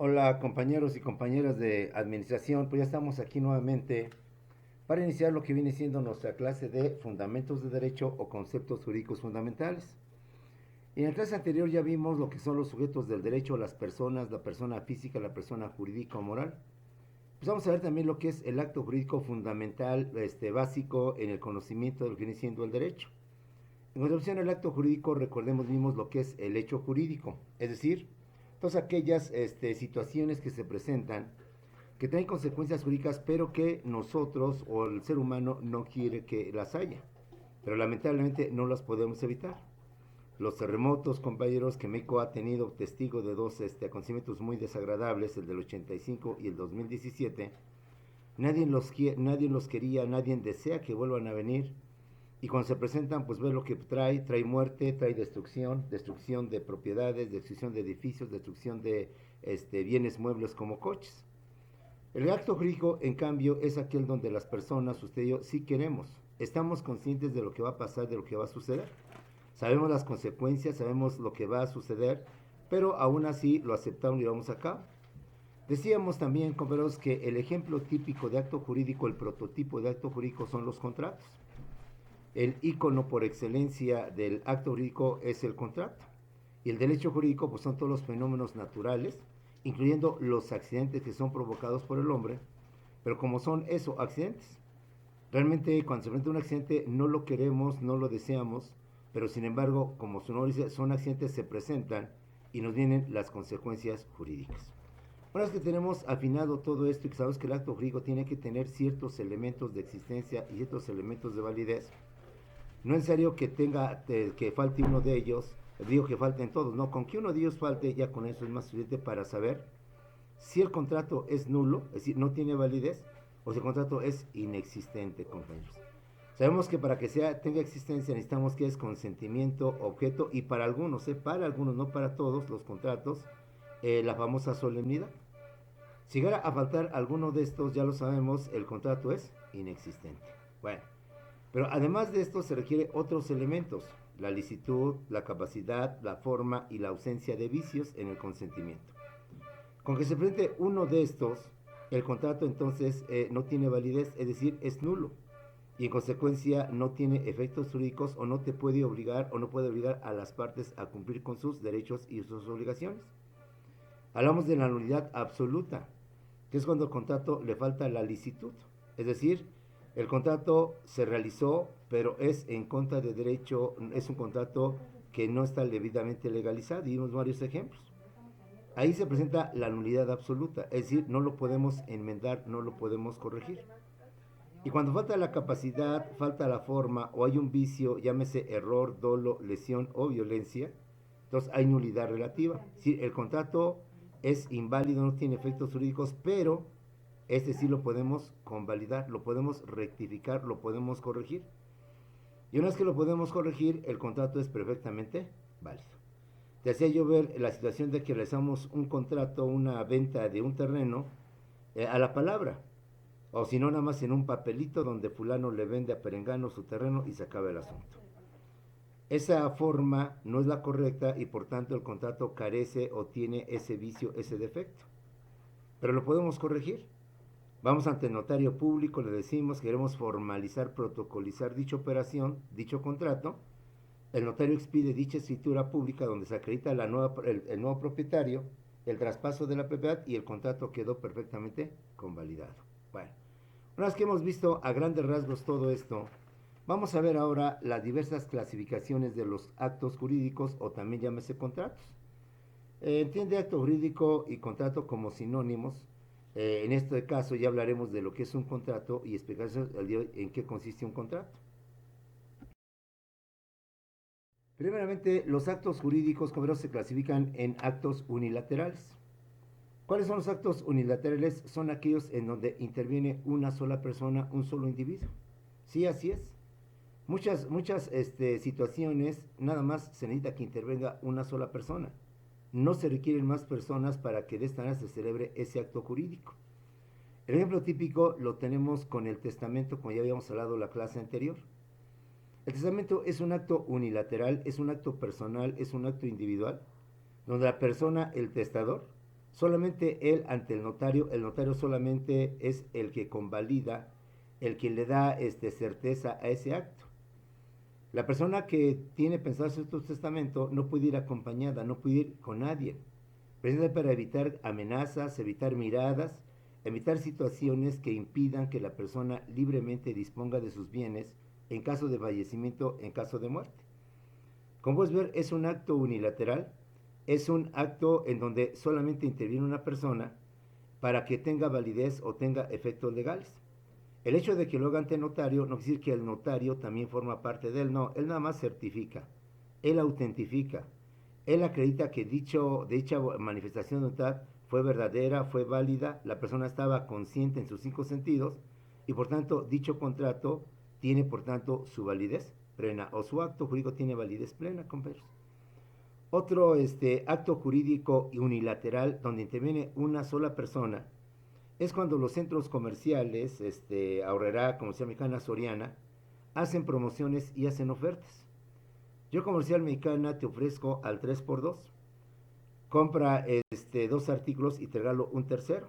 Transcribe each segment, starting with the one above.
Hola compañeros y compañeras de administración, pues ya estamos aquí nuevamente para iniciar lo que viene siendo nuestra clase de Fundamentos de Derecho o Conceptos Jurídicos Fundamentales. Y en la clase anterior ya vimos lo que son los sujetos del derecho, las personas, la persona física, la persona jurídica o moral. Pues vamos a ver también lo que es el acto jurídico fundamental, básico en el conocimiento de lo que viene siendo el derecho. En concepción del acto jurídico, recordemos, vimos lo que es el hecho jurídico, es decir, todas aquellas situaciones que se presentan que traen consecuencias jurídicas, pero que nosotros o el ser humano no quiere que las haya. Pero lamentablemente no las podemos evitar. Los terremotos, compañeros, que México ha tenido testigo de dos acontecimientos muy desagradables, el del 85 y el 2017, nadie los quería, nadie desea que vuelvan a venir. Y cuando se presentan, pues ve lo que trae muerte, trae destrucción de propiedades, destrucción de edificios, destrucción de bienes muebles como coches. El acto jurídico, en cambio, es aquel donde las personas, usted y yo, sí queremos. Estamos conscientes de lo que va a pasar, de lo que va a suceder. Sabemos las consecuencias, sabemos lo que va a suceder, pero aún así lo aceptamos y lo vamos a cabo. Decíamos también, compañeros, que el ejemplo típico de acto jurídico, el prototipo de acto jurídico son los contratos. El ícono por excelencia del acto jurídico es el contrato. Y el derecho jurídico pues son todos los fenómenos naturales, incluyendo los accidentes que son provocados por el hombre, pero como son eso, accidentes. Realmente cuando se presenta un accidente no lo queremos, no lo deseamos, pero sin embargo, como su nombre dice, son accidentes, se presentan y nos vienen las consecuencias jurídicas. Una vez que tenemos afinado todo esto y que sabemos que el acto jurídico tiene que tener ciertos elementos de existencia y ciertos elementos de validez, no es necesario que que falte uno de ellos, digo que falten todos, no, con que uno de ellos falte ya con eso es más suficiente para saber si el contrato es nulo, es decir, no tiene validez, o si el contrato es inexistente, compañeros. Sabemos que para que tenga existencia necesitamos que es consentimiento, objeto, y para algunos, no para todos los contratos, la famosa solemnidad. Si llegara a faltar alguno de estos, ya lo sabemos, el contrato es inexistente. Bueno, pero además de esto se requiere otros elementos, la licitud, la capacidad, la forma y la ausencia de vicios en el consentimiento. Con que se presente uno de estos, el contrato entonces no tiene validez, es decir, es nulo. Y en consecuencia no tiene efectos jurídicos o no te puede obligar o no puede obligar a las partes a cumplir con sus derechos y sus obligaciones. Hablamos de la nulidad absoluta, que es cuando al contrato le falta la licitud. Es decir, el contrato se realizó, pero es en contra de derecho, es un contrato que no está debidamente legalizado, y vimos varios ejemplos. Ahí se presenta la nulidad absoluta, es decir, no lo podemos enmendar, no lo podemos corregir. Y cuando falta la capacidad, falta la forma o hay un vicio, llámese error, dolo, lesión o violencia, entonces hay nulidad relativa. Es decir, el contrato es inválido, no tiene efectos jurídicos, pero este sí lo podemos convalidar, lo podemos rectificar, lo podemos corregir. Y una vez que lo podemos corregir, el contrato es perfectamente válido. Te hacía yo ver la situación de que realizamos un contrato, una venta de un terreno a la palabra, o si no, nada más en un papelito donde fulano le vende a Perengano su terreno y se acaba el asunto. Esa forma no es la correcta y por tanto el contrato carece o tiene ese vicio, ese defecto. Pero lo podemos corregir. Vamos ante el notario público, le decimos que queremos formalizar, protocolizar dicha operación, dicho contrato. El notario expide dicha escritura pública donde se acredita el nuevo propietario, el traspaso de la propiedad y el contrato quedó perfectamente convalidado. Bueno, una vez que hemos visto a grandes rasgos todo esto, vamos a ver ahora las diversas clasificaciones de los actos jurídicos o también llámese contratos. Entiende acto jurídico y contrato como sinónimos. En este caso ya hablaremos de lo que es un contrato y explicarles en qué consiste un contrato. Primeramente, los actos jurídicos, como veremos, se clasifican en actos unilaterales. ¿Cuáles son los actos unilaterales? Son aquellos en donde interviene una sola persona, un solo individuo. Sí, así es. Muchas situaciones, nada más se necesita que intervenga una sola persona. No se requieren más personas para que de esta manera se celebre ese acto jurídico. El ejemplo típico lo tenemos con el testamento, como ya habíamos hablado en la clase anterior. El testamento es un acto unilateral, es un acto personal, es un acto individual, donde la persona, el testador, solamente él ante el notario solamente es el que convalida, el que le da certeza a ese acto. La persona que tiene pensado hacer su testamento no puede ir acompañada, no puede ir con nadie, precisamente para evitar amenazas, evitar miradas, evitar situaciones que impidan que la persona libremente disponga de sus bienes en caso de fallecimiento, en caso de muerte. Como puedes ver, es un acto unilateral, es un acto en donde solamente interviene una persona para que tenga validez o tenga efectos legales. El hecho de que lo haga ante notario no quiere decir que el notario también forma parte de él, no, él nada más certifica, él autentifica, él acredita que dicha manifestación de voluntad fue verdadera, fue válida, la persona estaba consciente en sus 5 sentidos y por tanto dicho contrato tiene por tanto su validez plena o su acto jurídico tiene validez plena, compañeros. Otro acto jurídico unilateral donde interviene una sola persona es cuando los centros comerciales, Aurrerá, Comercial Mexicana, Soriana, hacen promociones y hacen ofertas. Yo, Comercial Mexicana, te ofrezco al 3x2. Compra 2 artículos y te regalo un tercero.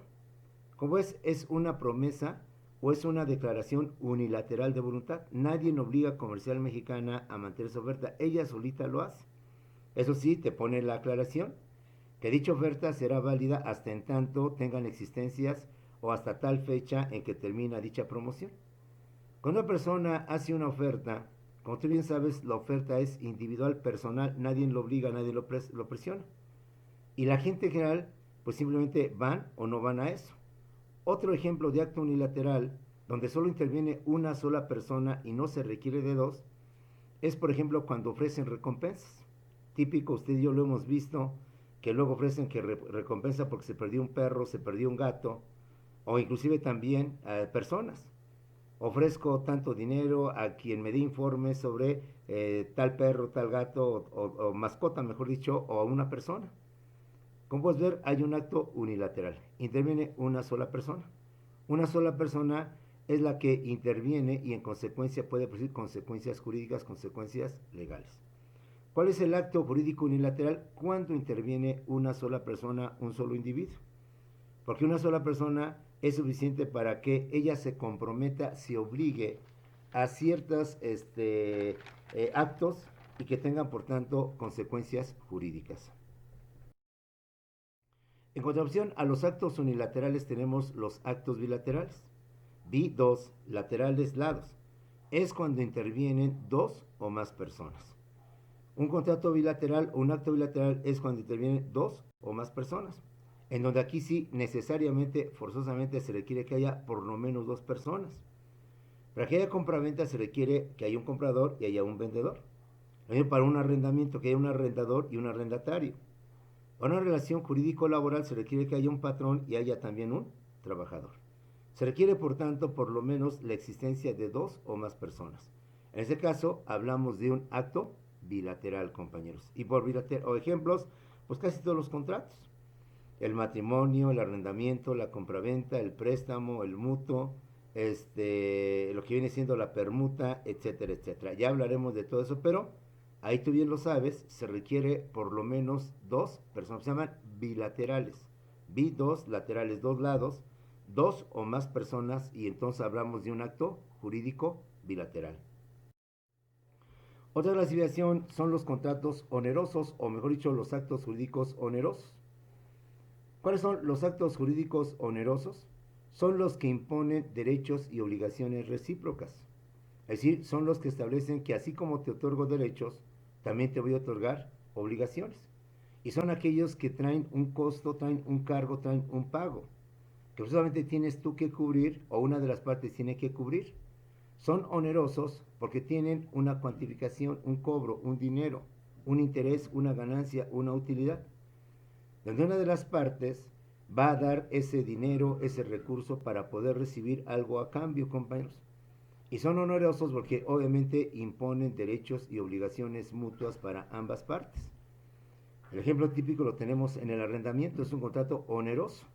Como es una promesa o es una declaración unilateral de voluntad. Nadie obliga a Comercial Mexicana a mantener esa oferta. Ella solita lo hace. Eso sí, te pone la aclaración que dicha oferta será válida hasta en tanto tengan existencias o hasta tal fecha en que termina dicha promoción. Cuando una persona hace una oferta, como tú bien sabes, la oferta es individual, personal, nadie lo obliga, nadie lo presiona. Y la gente en general, pues simplemente van o no van a eso. Otro ejemplo de acto unilateral, donde solo interviene una sola persona y no se requiere de dos, es por ejemplo cuando ofrecen recompensas. Típico, usted y yo lo hemos visto, que luego ofrecen que recompensa porque se perdió un perro, se perdió un gato, o inclusive también personas. Ofrezco tanto dinero a quien me dé informes sobre tal perro, tal gato, o mascota, mejor dicho, o a una persona. Como puedes ver, hay un acto unilateral. Interviene una sola persona. Una sola persona es la que interviene y en consecuencia puede producir consecuencias jurídicas, consecuencias legales. ¿Cuál es el acto jurídico unilateral? Cuando interviene una sola persona, un solo individuo. Porque una sola persona es suficiente para que ella se comprometa, se obligue a ciertos actos y que tengan por tanto consecuencias jurídicas. En contraposición a los actos unilaterales tenemos los actos bilaterales. Bi-dos, laterales, lados. Es cuando intervienen dos o más personas. Un contrato bilateral o un acto bilateral es cuando intervienen dos o más personas. En donde aquí sí necesariamente, forzosamente se requiere que haya por lo menos dos personas. Para que haya compraventa se requiere que haya un comprador y haya un vendedor. Para un arrendamiento que haya un arrendador y un arrendatario. Para una relación jurídico-laboral se requiere que haya un patrón y haya también un trabajador. Se requiere, por tanto, por lo menos la existencia de dos o más personas. En este caso, hablamos de un acto bilateral, compañeros. Y por bilateral, o ejemplos, pues casi todos los contratos. El matrimonio, el arrendamiento, la compraventa, el préstamo, el mutuo, lo que viene siendo la permuta, etcétera, etcétera. Ya hablaremos de todo eso, pero ahí tú bien lo sabes, se requiere por lo menos dos personas, se llaman bilaterales. Bi-dos, laterales, dos lados, dos o más personas, y entonces hablamos de un acto jurídico bilateral. Otra clasificación son los contratos onerosos, o mejor dicho, los actos jurídicos onerosos. ¿Cuáles son los actos jurídicos onerosos? Son los que imponen derechos y obligaciones recíprocas. Es decir, son los que establecen que así como te otorgo derechos, también te voy a otorgar obligaciones. Y son aquellos que traen un costo, traen un cargo, traen un pago, que solamente tienes tú que cubrir o una de las partes tiene que cubrir. Son onerosos porque tienen una cuantificación, un cobro, un dinero, un interés, una ganancia, una utilidad, donde una de las partes va a dar ese dinero, ese recurso para poder recibir algo a cambio, compañeros. Y son onerosos porque obviamente imponen derechos y obligaciones mutuas para ambas partes. El ejemplo típico lo tenemos en el arrendamiento, es un contrato oneroso.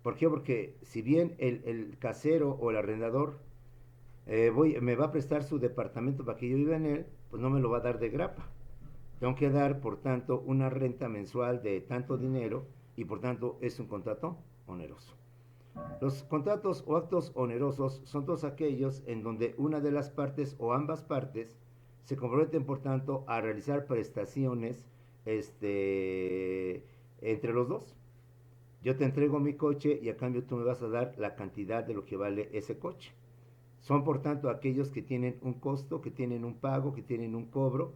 ¿Por qué? Porque si bien el casero o el arrendador me va a prestar su departamento para que yo viva en él, pues no me lo va a dar de grapa. Tengo que dar, por tanto, una renta mensual de tanto dinero y por tanto es un contrato oneroso. Los contratos o actos onerosos son todos aquellos en donde una de las partes o ambas partes se comprometen, por tanto, a realizar prestaciones entre los dos. Yo te entrego mi coche y a cambio tú me vas a dar la cantidad de lo que vale ese coche. Son, por tanto, aquellos que tienen un costo, que tienen un pago, que tienen un cobro,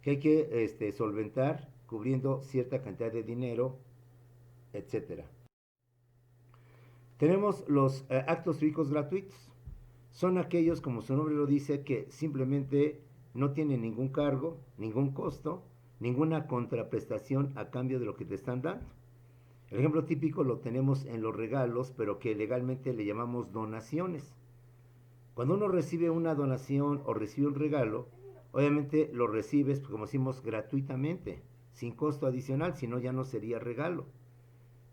que hay que solventar cubriendo cierta cantidad de dinero, etcétera. Tenemos los actos jurídicos gratuitos. Son aquellos, como su nombre lo dice, que simplemente no tienen ningún cargo, ningún costo, ninguna contraprestación a cambio de lo que te están dando. El ejemplo típico lo tenemos en los regalos, pero que legalmente le llamamos donaciones. Cuando uno recibe una donación o recibe un regalo, obviamente lo recibes, como decimos, gratuitamente, sin costo adicional, si no ya no sería regalo.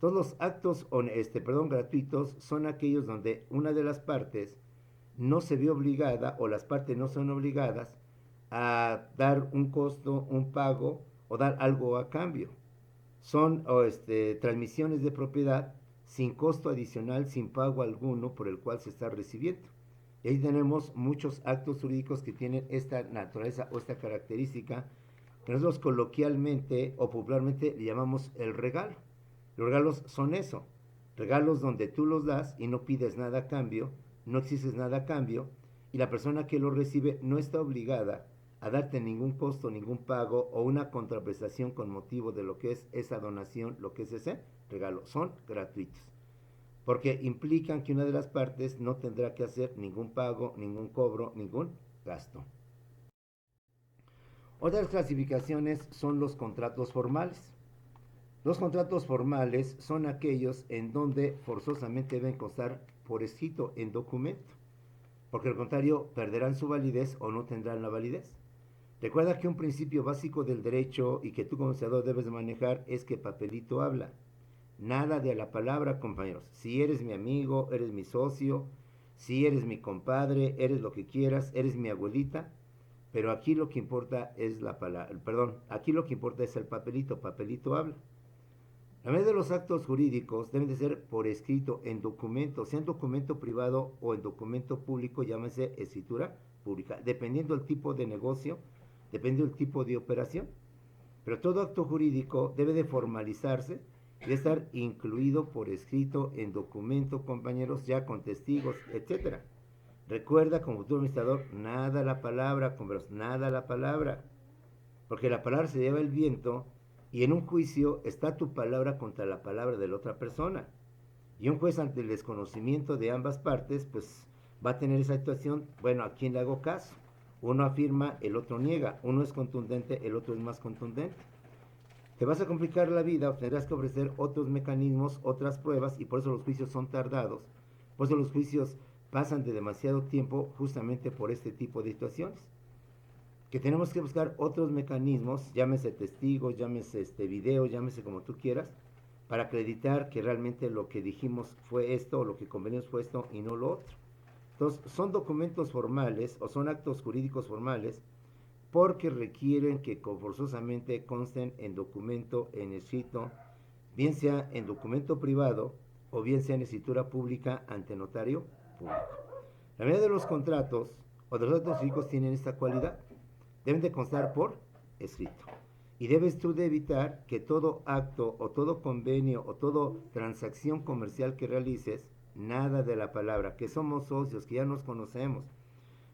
Todos los actos gratuitos son aquellos donde una de las partes no se ve obligada o las partes no son obligadas a dar un costo, un pago o dar algo a cambio. Son transmisiones de propiedad sin costo adicional, sin pago alguno por el cual se está recibiendo. Y ahí tenemos muchos actos jurídicos que tienen esta naturaleza o esta característica que nosotros coloquialmente o popularmente le llamamos el regalo. Los regalos son eso, regalos donde tú los das y no pides nada a cambio, no exiges nada a cambio, y la persona que lo recibe no está obligada a darte ningún costo, ningún pago o una contraprestación con motivo de lo que es esa donación, lo que es ese regalo. Son gratuitos, porque implican que una de las partes no tendrá que hacer ningún pago, ningún cobro, ningún gasto. Otras clasificaciones son los contratos formales. Los contratos formales son aquellos en donde forzosamente deben constar por escrito en documento, porque al contrario perderán su validez o no tendrán la validez. Recuerda que un principio básico del derecho y que tú como conocedor debes manejar es que papelito habla. Nada de a la palabra, compañeros. Si eres mi amigo, eres mi socio, si eres mi compadre, eres lo que quieras, eres mi abuelita, pero aquí lo que importa es la palabra, aquí lo que importa es el papelito, papelito habla. La mayoría de los actos jurídicos deben de ser por escrito en documento, sea en documento privado o en documento público, llámese escritura pública, dependiendo del tipo de negocio, dependiendo del tipo de operación. Pero todo acto jurídico debe de formalizarse y de estar incluido por escrito en documento, compañeros, ya con testigos, etc. Recuerda, como futuro administrador, nada a la palabra, compañeros, nada a la palabra, porque la palabra se lleva el viento. Y en un juicio está tu palabra contra la palabra de la otra persona. Y un juez, ante el desconocimiento de ambas partes, pues va a tener esa situación, bueno, ¿a quién le hago caso? Uno afirma, el otro niega. Uno es contundente, el otro es más contundente. Te vas a complicar la vida, tendrás que ofrecer otros mecanismos, otras pruebas, y por eso los juicios son tardados. Por eso los juicios pasan de demasiado tiempo justamente por este tipo de situaciones. Que tenemos que buscar otros mecanismos, llámese testigos, llámese video, llámese como tú quieras, para acreditar que realmente lo que dijimos fue esto, o lo que convenimos fue esto y no lo otro. Entonces, son documentos formales o son actos jurídicos formales porque requieren que forzosamente consten en documento, en escrito, bien sea en documento privado o bien sea en escritura pública ante notario público. La mayoría de los contratos o de los actos jurídicos tienen esta cualidad. Deben de constar por escrito. Y debes tú de evitar que todo acto o todo convenio o toda transacción comercial que realices, nada de la palabra, que somos socios, que ya nos conocemos,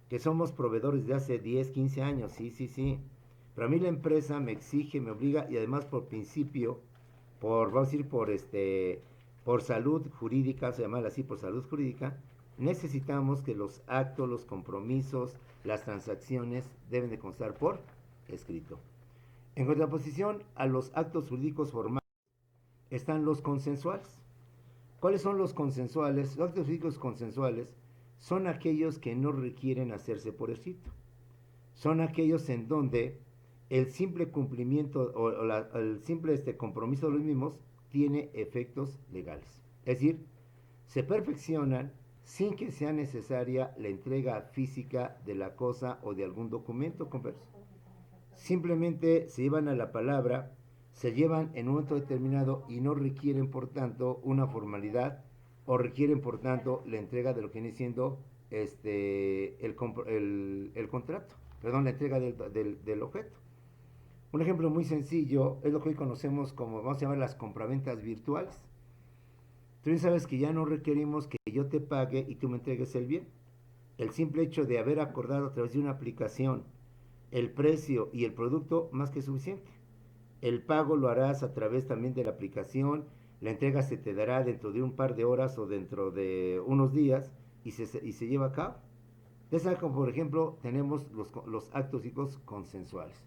que somos proveedores de hace 10, 15 años, sí. Pero a mí la empresa me exige, me obliga y además por principio, vamos a decir, por salud jurídica, se llama así, por salud jurídica, necesitamos que los actos, los compromisos, las transacciones deben de constar por escrito. En contraposición a los actos jurídicos formales están los consensuales. ¿Cuáles son los consensuales? Los actos jurídicos consensuales son aquellos que no requieren hacerse por escrito. Son aquellos en donde el simple cumplimiento el simple compromiso de los mismos tiene efectos legales. Es decir, se perfeccionan sin que sea necesaria la entrega física de la cosa o de algún documento. Simplemente se llevan a la palabra se llevan en un momento determinado y no requieren, por tanto, una formalidad o requieren, por tanto, la entrega de lo que viene siendo el contrato, perdón, la entrega del objeto. Un ejemplo muy sencillo es lo que hoy conocemos como, vamos a llamar las compraventas virtuales. Tú bien sabes que ya no requerimos que yo te pague y tú me entregues el bien. El simple hecho de haber acordado a través de una aplicación el precio y el producto, más que suficiente. El pago lo harás a través también de la aplicación, la entrega se te dará dentro de un par de horas o dentro de unos días y se lleva a cabo. De esa como por ejemplo tenemos los actos psíquicos consensuales.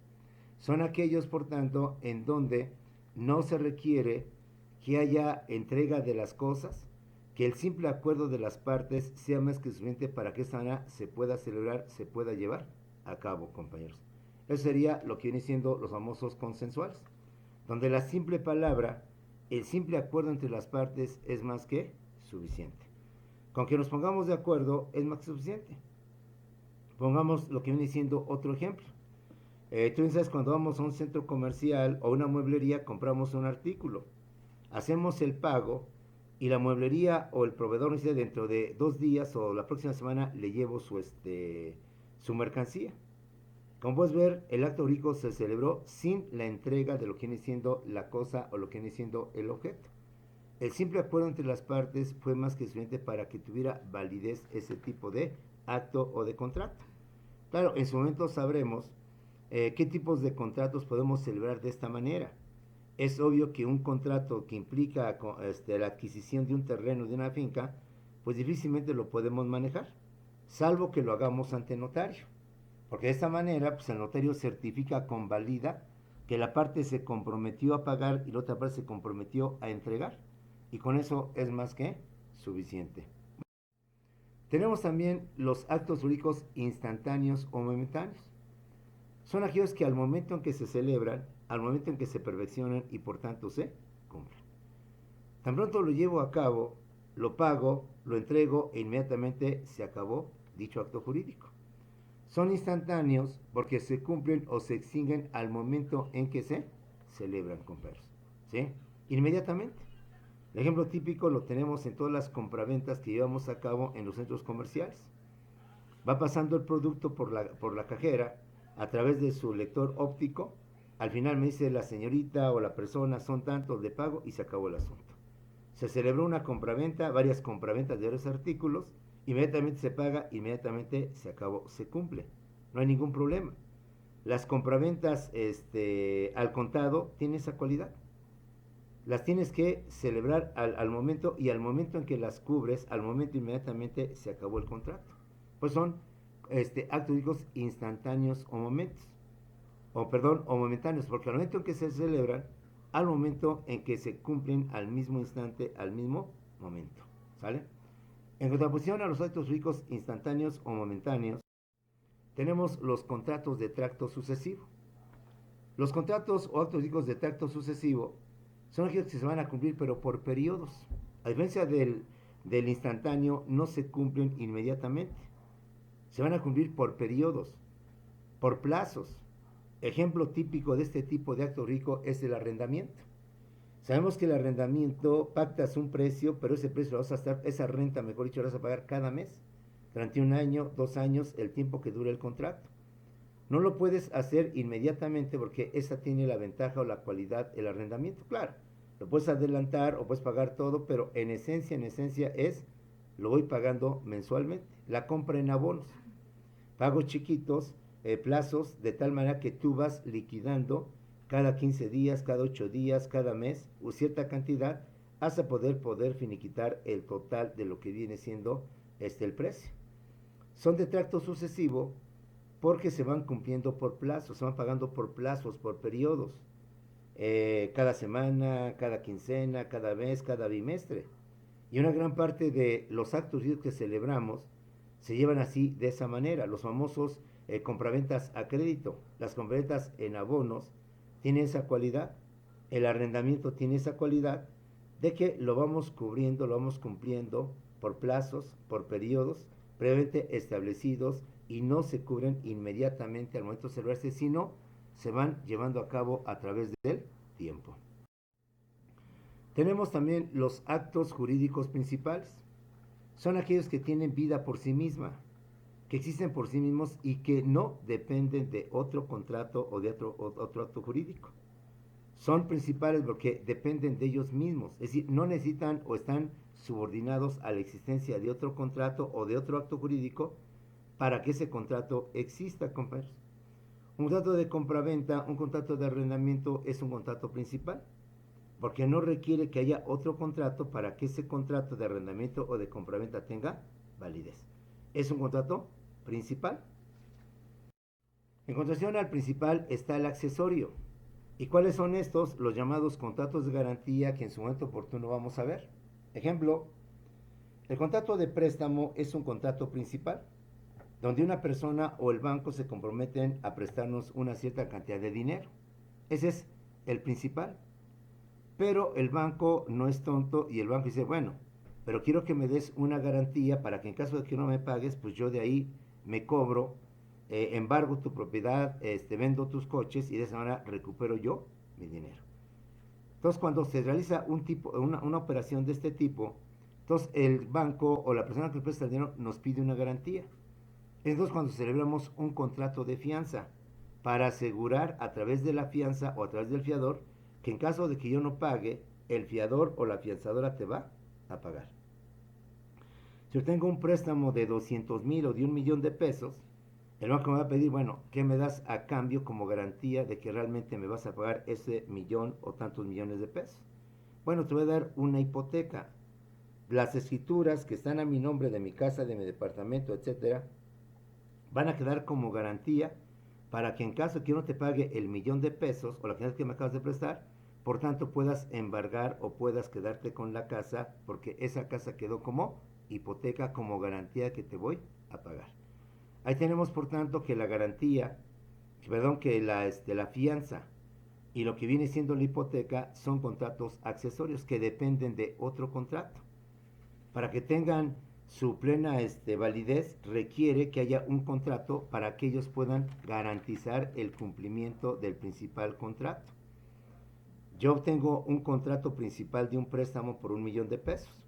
Son aquellos, por tanto, en donde no se requiere que haya entrega de las cosas, que el simple acuerdo de las partes sea más que suficiente para que esa manera se pueda celebrar, se pueda llevar a cabo, compañeros. Eso sería lo que viene siendo los famosos consensuales, donde la simple palabra, el simple acuerdo entre las partes es más que suficiente. Con que nos pongamos de acuerdo es más que suficiente. Pongamos lo que viene siendo otro ejemplo. Tú sabes, cuando vamos a un centro comercial o una mueblería, compramos un artículo, hacemos el pago y la mueblería o el proveedor nos dice dentro de 2 días o la próxima semana le llevo su mercancía. Como puedes ver, el acto jurídico se celebró sin la entrega de lo que viene siendo la cosa o lo que viene siendo el objeto. El simple acuerdo entre las partes fue más que suficiente para que tuviera validez ese tipo de acto o de contrato. Claro, en su momento sabremos qué tipos de contratos podemos celebrar de esta manera. Es obvio que un contrato que implica la adquisición de un terreno, de una finca, pues difícilmente lo podemos manejar, salvo que lo hagamos ante notario. Porque de esta manera, pues el notario certifica, convalida que la parte se comprometió a pagar y la otra parte se comprometió a entregar. Y con eso es más que suficiente. Tenemos también los actos jurídicos instantáneos o momentáneos. Son aquellos que al momento en que se celebran, al momento en que se perfeccionan y por tanto se cumplen. Tan pronto lo llevo a cabo, lo pago, lo entrego e inmediatamente se acabó dicho acto jurídico. Son instantáneos porque se cumplen o se extinguen al momento en que se celebran, compañeros. ¿Sí? Inmediatamente. El ejemplo típico lo tenemos en todas las compraventas que llevamos a cabo en los centros comerciales. Va pasando el producto por la cajera a través de su lector óptico. Al final me dice la señorita o la persona, son tantos de pago y se acabó el asunto. Se celebró una compraventa, varias compraventas de varios artículos, inmediatamente se paga, inmediatamente se acabó, se cumple. No hay ningún problema. Las compraventas al contado tienen esa cualidad. Las tienes que celebrar al momento y al momento en que las cubres, al momento inmediatamente se acabó el contrato. Pues son actos jurídicos instantáneos o momentos, o momentáneos, porque al momento en que se celebran, al momento en que se cumplen al mismo instante, al mismo momento, ¿sale? En contraposición a los actos jurídicos instantáneos o momentáneos, tenemos los contratos de tracto sucesivo. Los contratos o actos jurídicos de tracto sucesivo son aquellos que se van a cumplir, pero por periodos. A diferencia del instantáneo, no se cumplen inmediatamente. Se van a cumplir por periodos, por plazos. Ejemplo típico de este tipo de acto jurídico es el arrendamiento. Sabemos que el arrendamiento pactas un precio, pero ese precio lo vas a estar, esa renta, mejor dicho, lo vas a pagar cada mes, durante 1 año, 2 años, el tiempo que dure el contrato. No lo puedes hacer inmediatamente porque esa tiene la ventaja o la cualidad, el arrendamiento, claro. Lo puedes adelantar o puedes pagar todo, pero en esencia es, lo voy pagando mensualmente. La compra en abonos, pagos chiquitos, plazos, de tal manera que tú vas liquidando cada 15 días, cada 8 días, cada mes, o cierta cantidad, hasta poder finiquitar el total de lo que viene siendo el precio. Son de tracto sucesivo porque se van cumpliendo por plazos, se van pagando por plazos, por periodos, cada semana, cada quincena, cada mes, cada bimestre. Y una gran parte de los actos que celebramos se llevan así, de esa manera. Los famosos compraventas a crédito, las compraventas en abonos, tienen esa cualidad. El arrendamiento tiene esa cualidad de que lo vamos cubriendo, lo vamos cumpliendo por plazos, por periodos previamente establecidos y no se cubren inmediatamente al momento de celebrarse, sino se van llevando a cabo a través del tiempo. Tenemos también los actos jurídicos principales. Son aquellos que tienen vida por sí misma, que existen por sí mismos y que no dependen de otro contrato o de otro acto jurídico. Son principales porque dependen de ellos mismos, es decir, no necesitan o están subordinados a la existencia de otro contrato o de otro acto jurídico para que ese contrato exista, compañeros. Un contrato de compraventa, un contrato de arrendamiento es un contrato principal, porque no requiere que haya otro contrato para que ese contrato de arrendamiento o de compraventa tenga validez. Es un contrato principal. En contracción al principal está el accesorio. ¿Y cuáles son estos? Los llamados contratos de garantía que en su momento oportuno vamos a ver. Ejemplo, el contrato de préstamo es un contrato principal, donde una persona o el banco se comprometen a prestarnos una cierta cantidad de dinero. Ese es el principal. Pero el banco no es tonto y el banco dice, bueno, pero quiero que me des una garantía para que en caso de que no me pagues, pues yo de ahí me cobro, embargo tu propiedad, vendo tus coches y de esa manera recupero yo mi dinero. Entonces, cuando se realiza una operación de este tipo, entonces el banco o la persona que presta el dinero nos pide una garantía. Entonces, cuando celebramos un contrato de fianza para asegurar a través de la fianza o a través del fiador que en caso de que yo no pague, el fiador o la fianzadora te va a pagar. Si yo tengo un préstamo de 200,000 o de 1,000,000 de pesos, el banco me va a pedir, bueno, ¿qué me das a cambio como garantía de que realmente me vas a pagar ese millón o tantos millones de pesos? Bueno, te voy a dar una hipoteca. Las escrituras que están a mi nombre de mi casa, de mi departamento, etcétera, van a quedar como garantía para que en caso de que yo no te pague el millón de pesos o la cantidad que me acabas de prestar, por tanto puedas embargar o puedas quedarte con la casa porque esa casa quedó como hipoteca, como garantía que te voy a pagar. Ahí tenemos por tanto que la garantía, perdón, que la fianza y lo que viene siendo la hipoteca son contratos accesorios que dependen de otro contrato. Para que tengan su plena validez requiere que haya un contrato para que ellos puedan garantizar el cumplimiento del principal contrato. Yo obtengo un contrato principal de un préstamo por 1,000,000 de pesos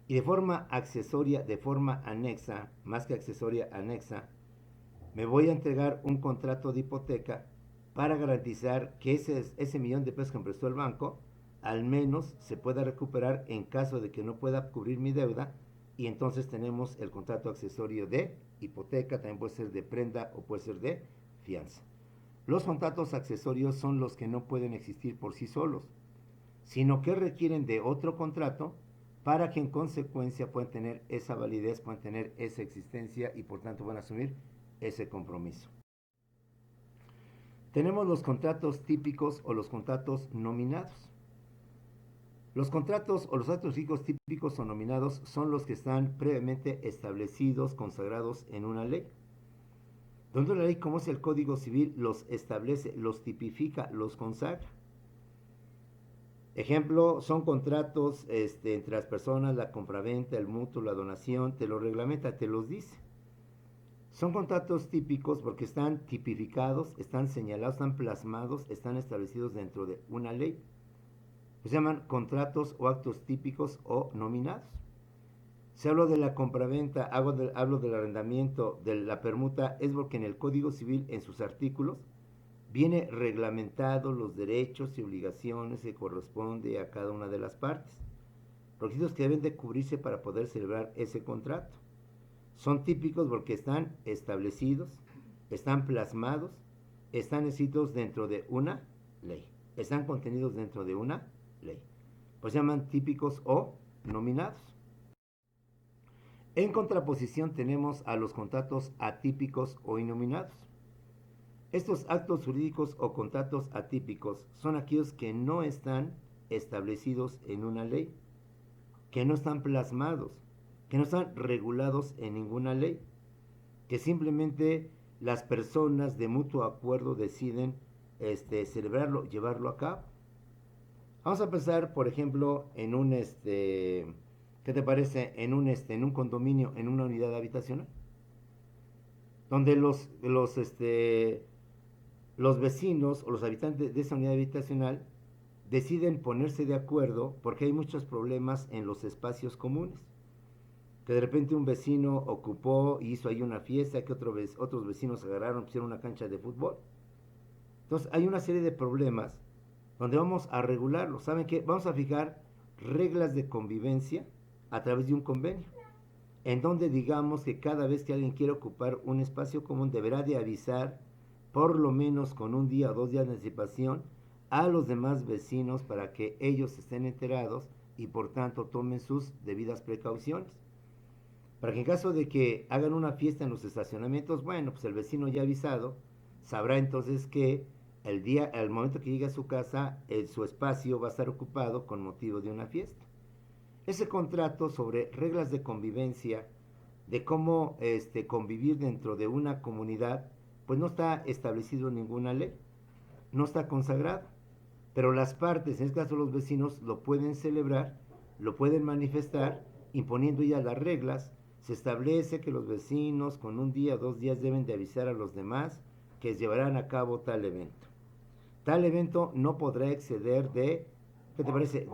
y de forma accesoria, de forma anexa, más que accesoria, anexa, me voy a entregar un contrato de hipoteca para garantizar que ese millón de pesos que me prestó el banco al menos se pueda recuperar en caso de que no pueda cubrir mi deuda, y entonces tenemos el contrato accesorio de hipoteca, también puede ser de prenda o puede ser de fianza. Los contratos accesorios son los que no pueden existir por sí solos, sino que requieren de otro contrato para que en consecuencia puedan tener esa validez, puedan tener esa existencia y por tanto van a asumir ese compromiso. Tenemos los contratos típicos o los contratos nominados. Los contratos o los actos jurídicos típicos o nominados son los que están previamente establecidos, consagrados en una ley. Donde la ley, como es el Código Civil, los establece, los tipifica, los consagra. Ejemplo, son contratos entre las personas, la compraventa, el mutuo, la donación, te lo reglamenta, te los dice. Son contratos típicos porque están tipificados, están señalados, están plasmados, están establecidos dentro de una ley. Se llaman contratos o actos típicos o nominados. Si hablo de la compraventa, hablo del arrendamiento, de la permuta, es porque en el Código Civil, en sus artículos, viene reglamentado los derechos y obligaciones que corresponde a cada una de las partes. Requisitos que deben de cubrirse para poder celebrar ese contrato. Son típicos porque están establecidos, están plasmados, están escritos dentro de una ley, están contenidos dentro de una ley. Pues se llaman típicos o nominados. En contraposición tenemos a los contratos atípicos o innominados. Estos actos jurídicos o contratos atípicos son aquellos que no están establecidos en una ley, que no están plasmados, que no están regulados en ninguna ley, que simplemente las personas de mutuo acuerdo deciden celebrarlo, llevarlo a cabo. Vamos a pensar, por ejemplo, en un ¿qué te parece? En un condominio, en una unidad habitacional, donde los vecinos o los habitantes de esa unidad habitacional deciden ponerse de acuerdo porque hay muchos problemas en los espacios comunes. Que de repente un vecino ocupó y hizo ahí una fiesta, que otros vecinos agarraron, pusieron una cancha de fútbol. Entonces hay una serie de problemas donde vamos a regularlo. ¿Saben qué? Vamos a fijar reglas de convivencia a través de un convenio, en donde digamos que cada vez que alguien quiera ocupar un espacio común deberá de avisar por lo menos con un día o 2 días de anticipación a los demás vecinos para que ellos estén enterados y por tanto tomen sus debidas precauciones. Para que en caso de que hagan una fiesta en los estacionamientos, bueno, pues el vecino ya avisado sabrá entonces que al momento que llegue a su casa, su espacio va a estar ocupado con motivo de una fiesta. Ese contrato sobre reglas de convivencia, de cómo convivir dentro de una comunidad, pues no está establecido en ninguna ley, no está consagrado, pero las partes, en este caso los vecinos, lo pueden celebrar, lo pueden manifestar, imponiendo ya las reglas. Se establece que los vecinos con un día o 2 días deben de avisar a los demás que llevarán a cabo tal evento. Tal evento no podrá exceder de, ¿qué te parece?,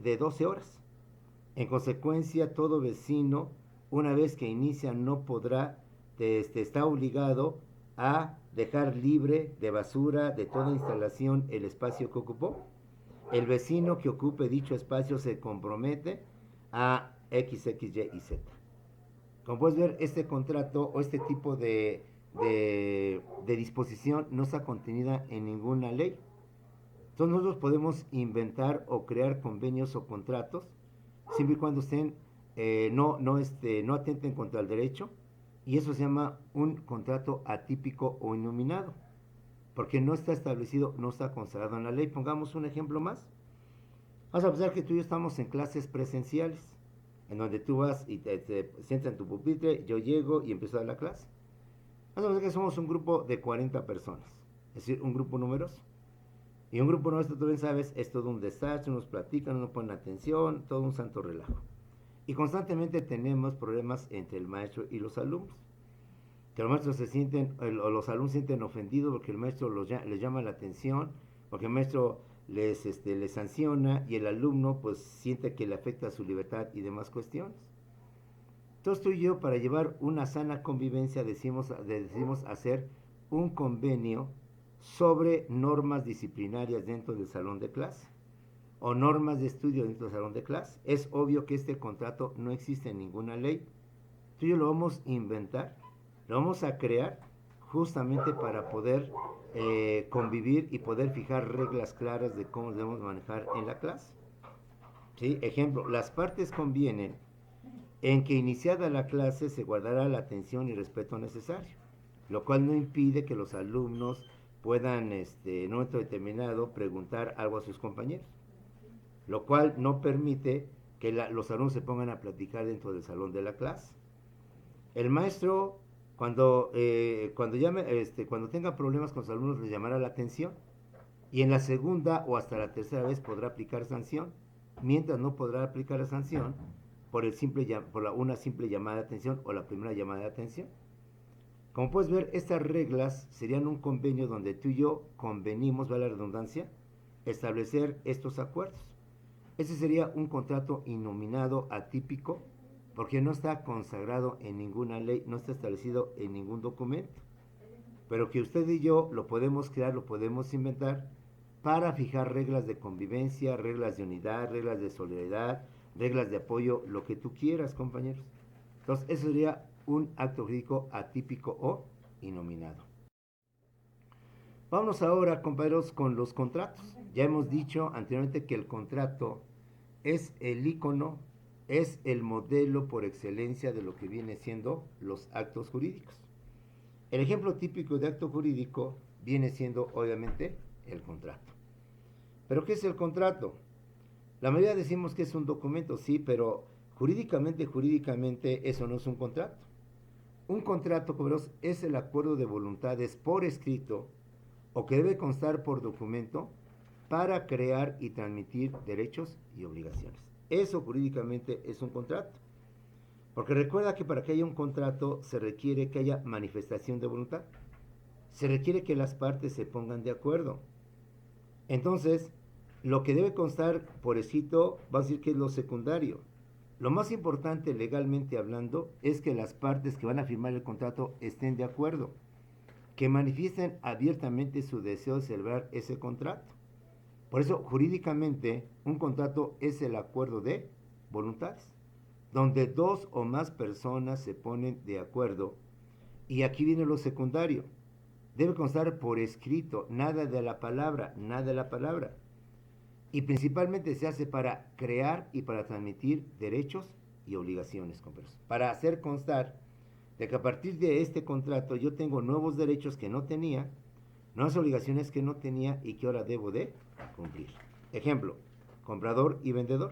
de 12 horas. En consecuencia, todo vecino, una vez que inicia, no podrá, está obligado a dejar libre de basura, de toda instalación, el espacio que ocupó. El vecino que ocupe dicho espacio se compromete a X, X, Y y Z. Como puedes ver, este contrato o este tipo de disposición no está contenida en ninguna ley. Entonces nosotros podemos inventar o crear convenios o contratos siempre y cuando estén, no atenten contra el derecho, y eso se llama un contrato atípico o innominado, porque no está establecido, no está consagrado en la ley. Pongamos un ejemplo más. Vamos a pensar que tú y yo estamos en clases presenciales, en donde tú vas y te sientas en tu pupitre, yo llego y empiezo a dar la clase. Vamos a pensar que somos un grupo de 40 personas, es decir, un grupo numeroso. Y un grupo nuestro, tú bien sabes, es todo un desastre, nos platican, no ponen atención, todo un santo relajo. Y constantemente tenemos problemas entre el maestro y los alumnos. Que los maestros se sienten, o los alumnos se sienten ofendidos porque el maestro les llama la atención, porque el maestro les sanciona y el alumno pues siente que le afecta su libertad y demás cuestiones. Entonces tú y yo, para llevar una sana convivencia, decidimos hacer un convenio sobre normas disciplinarias dentro del salón de clase o normas de estudio dentro del salón de clase. Es obvio que este contrato no existe en ninguna ley. Tú y yo lo vamos a inventar, lo vamos a crear justamente para poder convivir y poder fijar reglas claras de cómo debemos manejar en la clase. ¿Sí? Ejemplo, las partes convienen en que iniciada la clase se guardará la atención y respeto necesario, lo cual no impide que los alumnos puedan en un momento determinado preguntar algo a sus compañeros, lo cual no permite que los alumnos se pongan a platicar dentro del salón de la clase. El maestro, cuando tenga problemas con los alumnos, les llamará la atención, y en la segunda o hasta la tercera vez podrá aplicar sanción, mientras no podrá aplicar la sanción por una simple llamada de atención o la primera llamada de atención. Como puedes ver, estas reglas serían un convenio donde tú y yo convenimos, vale la redundancia, establecer estos acuerdos. Ese sería un contrato innominado atípico porque no está consagrado en ninguna ley, no está establecido en ningún documento, pero que usted y yo lo podemos crear, lo podemos inventar para fijar reglas de convivencia, reglas de unidad, reglas de solidaridad, reglas de apoyo, lo que tú quieras, compañeros. Entonces, eso sería un acto jurídico atípico o innominado. Vámonos ahora, compañeros, con los contratos. Ya hemos dicho anteriormente que el contrato es el icono, es el modelo por excelencia de lo que viene siendo los actos jurídicos. El ejemplo típico de acto jurídico viene siendo, obviamente, el contrato. ¿Pero qué es el contrato? La mayoría decimos que es un documento, sí, pero jurídicamente, eso no es un contrato. Un contrato, compañeros, es el acuerdo de voluntades por escrito o que debe constar por documento para crear y transmitir derechos y obligaciones. Eso jurídicamente es un contrato. Porque recuerda que para que haya un contrato se requiere que haya manifestación de voluntad. Se requiere que las partes se pongan de acuerdo. Entonces, Lo que debe constar por escrito, va a decir que es lo secundario. Lo más importante legalmente hablando es que las partes que van a firmar el contrato estén de acuerdo, que manifiesten abiertamente su deseo de celebrar ese contrato. Por eso, jurídicamente, un contrato es el acuerdo de voluntades, donde dos o más personas se ponen de acuerdo. Y aquí viene lo secundario. Debe constar por escrito, nada de la palabra, nada de la palabra. Y principalmente se hace para crear y para transmitir derechos y obligaciones, para hacer constar de que a partir de este contrato yo tengo nuevos derechos que no tenía, nuevas obligaciones que no tenía y que ahora debo de cumplir. Ejemplo, comprador y vendedor.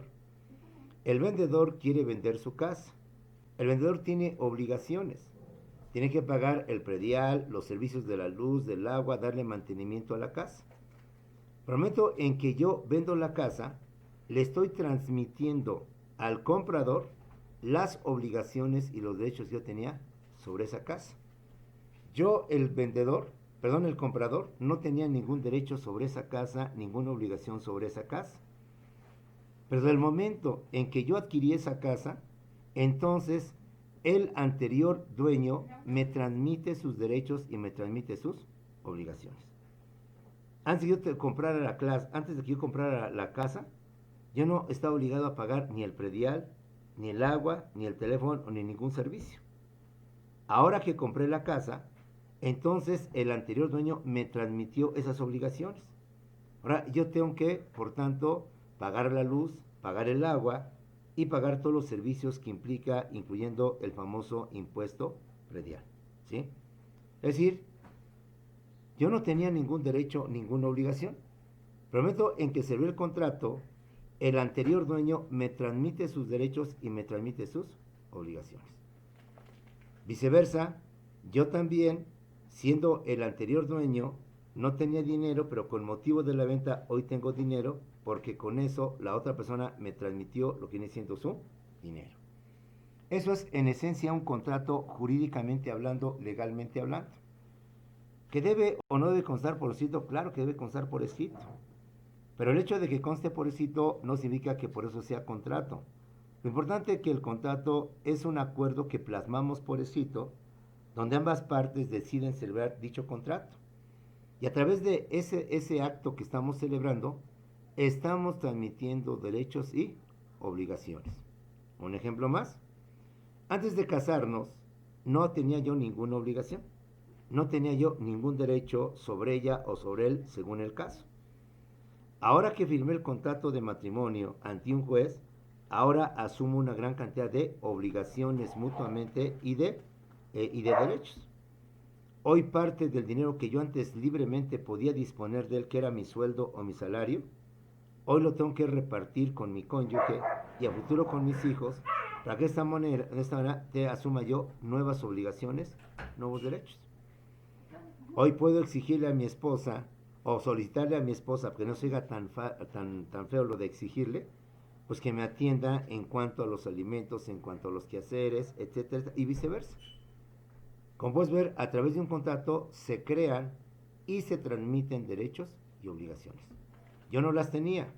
El vendedor quiere vender su casa. El vendedor tiene obligaciones. Tiene que pagar el predial, los servicios de la luz, del agua, darle mantenimiento a la casa. Prometo en que yo vendo la casa, le estoy transmitiendo al comprador las obligaciones y los derechos que yo tenía sobre esa casa. Yo, el comprador, no tenía ningún derecho sobre esa casa, ninguna obligación sobre esa casa. Pero del momento en que yo adquirí esa casa, entonces el anterior dueño me transmite sus derechos y me transmite sus obligaciones. Antes de que yo comprara la casa, yo no estaba obligado a pagar ni el predial, ni el agua, ni el teléfono, ni ningún servicio. Ahora que compré la casa, entonces el anterior dueño me transmitió esas obligaciones. Ahora yo tengo que, por tanto, pagar la luz, pagar el agua y pagar todos los servicios que implica, incluyendo el famoso impuesto predial. ¿Sí? Es decir, yo no tenía ningún derecho, ninguna obligación. Prometo en que se ve el contrato, el anterior dueño me transmite sus derechos y me transmite sus obligaciones. Viceversa, yo también, siendo el anterior dueño, no tenía dinero, pero con motivo de la venta hoy tengo dinero, porque con eso la otra persona me transmitió lo que viene siendo su dinero. Eso es en esencia un contrato jurídicamente hablando, legalmente hablando. ¿Que debe o no debe constar por escrito? Claro que debe constar por escrito. Pero el hecho de que conste por escrito no significa que por eso sea contrato. Lo importante es que el contrato es un acuerdo que plasmamos por escrito, donde ambas partes deciden celebrar dicho contrato. Y a través de ese acto que estamos celebrando, estamos transmitiendo derechos y obligaciones. Un ejemplo más. Antes de casarnos, no tenía yo ninguna obligación. No tenía yo ningún derecho sobre ella o sobre él, según el caso. Ahora que firmé el contrato de matrimonio ante un juez, ahora asumo una gran cantidad de obligaciones mutuamente y de derechos. Hoy parte del dinero que yo antes libremente podía disponer de él, que era mi sueldo o mi salario, hoy lo tengo que repartir con mi cónyuge y a futuro con mis hijos, para que de esta manera te asuma yo nuevas obligaciones, nuevos derechos. Hoy puedo exigirle a mi esposa o solicitarle a mi esposa, porque no se oiga tan feo lo de exigirle, pues que me atienda en cuanto a los alimentos, en cuanto a los quehaceres, etcétera, y viceversa. Como puedes ver, a través de un contrato se crean y se transmiten derechos y obligaciones. Yo no las tenía,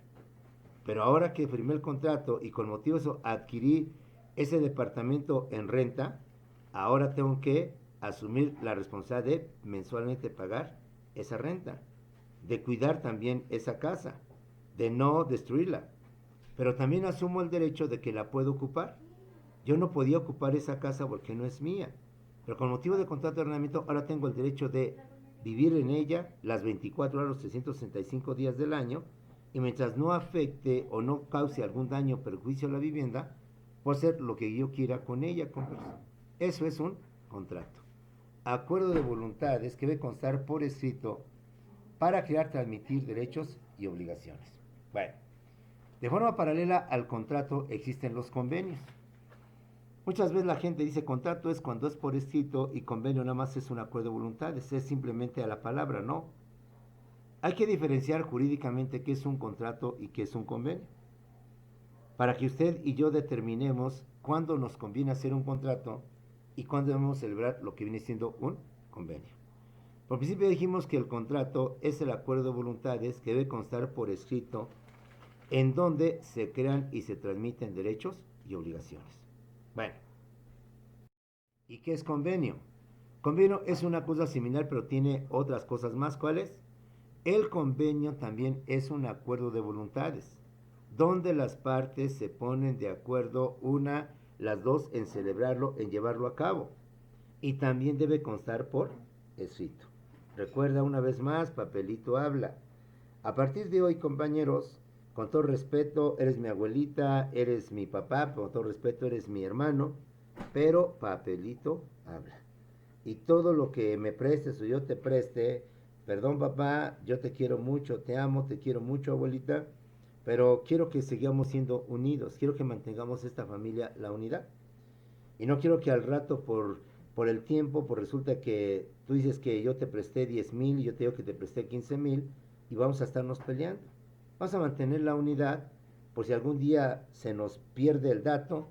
pero ahora que firmé el contrato y con motivo de eso adquirí ese departamento en renta, ahora tengo que asumir la responsabilidad de mensualmente pagar esa renta, de cuidar también esa casa, de no destruirla, pero también asumo el derecho de que la puedo ocupar. Yo no podía ocupar esa casa porque no es mía, pero con motivo de contrato de arrendamiento ahora tengo el derecho de vivir en ella las 24 horas, los 365 días del año, y mientras no afecte o no cause algún daño o perjuicio a la vivienda, puedo hacer lo que yo quiera con ella. Eso es un contrato. Acuerdo de voluntades que debe constar por escrito para crear, transmitir derechos y obligaciones. Bueno, de forma paralela al contrato existen los convenios. Muchas veces la gente dice contrato es cuando es por escrito y convenio nada más es un acuerdo de voluntades, es simplemente a la palabra, no. Hay que diferenciar jurídicamente qué es un contrato y qué es un convenio, para que usted y yo determinemos cuándo nos conviene hacer un contrato y cuándo debemos celebrar lo que viene siendo un convenio. Por principio dijimos que el contrato es el acuerdo de voluntades que debe constar por escrito en donde se crean y se transmiten derechos y obligaciones. Bueno, ¿y qué es convenio? Convenio es una cosa similar, pero tiene otras cosas más. ¿Cuáles? El convenio también es un acuerdo de voluntades, donde las partes se ponen de acuerdo las dos en celebrarlo, en llevarlo a cabo. Y también debe constar por escrito. Recuerda una vez más, papelito habla. A partir de hoy, compañeros, con todo respeto, eres mi abuelita, eres mi papá, con todo respeto, eres mi hermano, pero papelito habla. Y todo lo que me prestes o yo te preste, perdón papá, yo te quiero mucho, te amo, te quiero mucho abuelita, pero quiero que sigamos siendo unidos, quiero que mantengamos esta familia la unidad. Y no quiero que al rato por el tiempo, pues resulta que tú dices que yo te presté 10,000 y yo te digo que te presté 15,000 y vamos a estarnos peleando. Vamos a mantener la unidad por si algún día se nos pierde el dato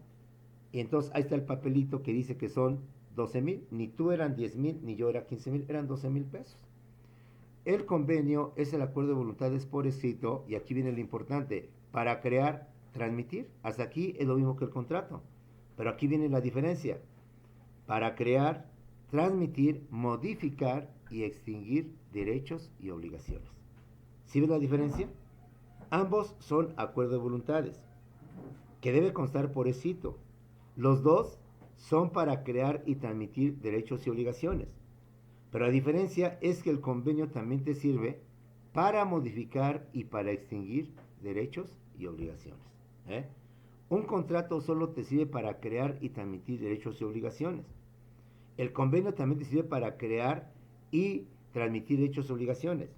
y entonces ahí está el papelito que dice que son 12,000. Ni tú eran 10,000 ni yo era 15,000, eran 12,000 pesos. El convenio es el acuerdo de voluntades por escrito y aquí viene lo importante, para crear, transmitir. Hasta aquí es lo mismo que el contrato, pero aquí viene la diferencia. Para crear, transmitir, modificar y extinguir derechos y obligaciones. ¿Sí ves la diferencia? Ambos son acuerdo de voluntades, que debe constar por escrito. Los dos son para crear y transmitir derechos y obligaciones. Pero la diferencia es que el convenio también te sirve para modificar y para extinguir derechos y obligaciones. ¿Eh? Un contrato solo te sirve para crear y transmitir derechos y obligaciones. El convenio también te sirve para crear y transmitir derechos y obligaciones,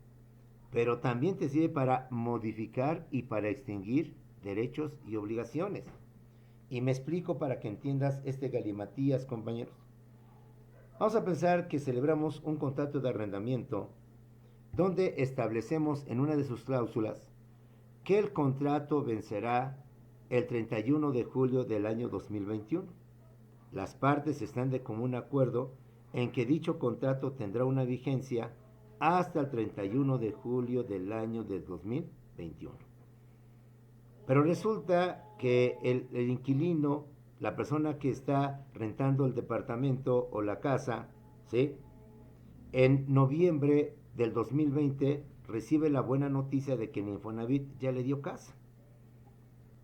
pero también te sirve para modificar y para extinguir derechos y obligaciones. Y me explico para que entiendas este galimatías, compañeros. Vamos a pensar que celebramos un contrato de arrendamiento donde establecemos en una de sus cláusulas que el contrato vencerá el 31 de julio del año 2021. Las partes están de común acuerdo en que dicho contrato tendrá una vigencia hasta el 31 de julio del año de 2021. Pero resulta que el inquilino, la persona que está rentando el departamento o la casa, ¿sí? En noviembre del 2020 recibe la buena noticia de que el Infonavit ya le dio casa.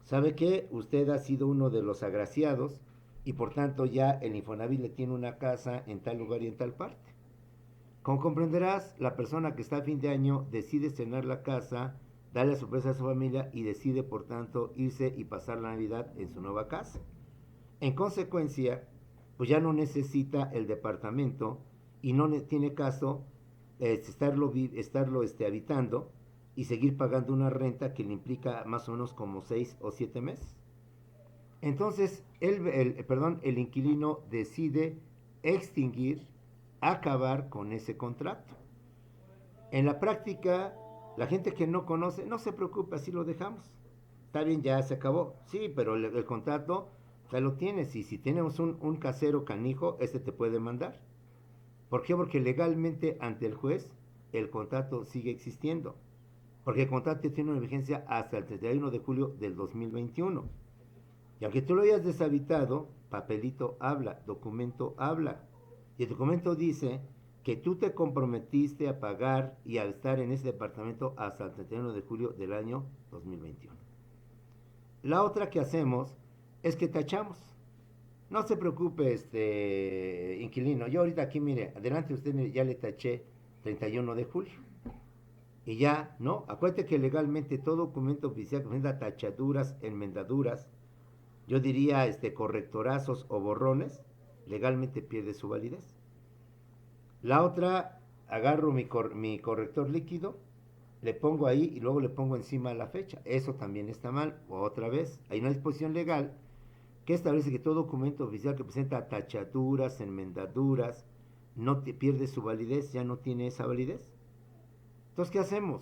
¿Sabe qué? Usted ha sido uno de los agraciados y por tanto ya el Infonavit le tiene una casa en tal lugar y en tal parte. Como comprenderás, la persona que está a fin de año decide estrenar la casa, darle la sorpresa a su familia y decide por tanto irse y pasar la Navidad en su nueva casa. En consecuencia, pues ya no necesita el departamento y no tiene caso estarlo habitando y seguir pagando una renta que le implica más o menos como 6 o 7 meses. Entonces, el inquilino decide extinguir, acabar con ese contrato. En la práctica, la gente que no conoce, no se preocupe, así lo dejamos. Está bien, ya se acabó. Sí, pero el contrato ya lo tienes. Y si tenemos un casero canijo, este te puede mandar. ¿Por qué? Porque legalmente ante el juez el contrato sigue existiendo. Porque el contrato tiene una vigencia hasta el 31 de julio del 2021. Y aunque tú lo hayas deshabitado, papelito habla, documento habla. Y el documento dice que tú te comprometiste a pagar y a estar en ese departamento hasta el 31 de julio del año 2021. La otra que hacemos es que tachamos. No se preocupe, inquilino. Yo ahorita aquí, mire, adelante usted, mire, ya le taché 31 de julio. Y ya, ¿no? Acuérdate que legalmente todo documento oficial que presenta tachaduras, enmendaduras, yo diría correctorazos o borrones, legalmente pierde su validez. La otra, agarro mi corrector líquido, le pongo ahí y luego le pongo encima la fecha. Eso también está mal. Otra vez, hay una disposición legal que establece que todo documento oficial que presenta tachaduras, enmendaduras, no pierde su validez, ya no tiene esa validez. Entonces, ¿qué hacemos?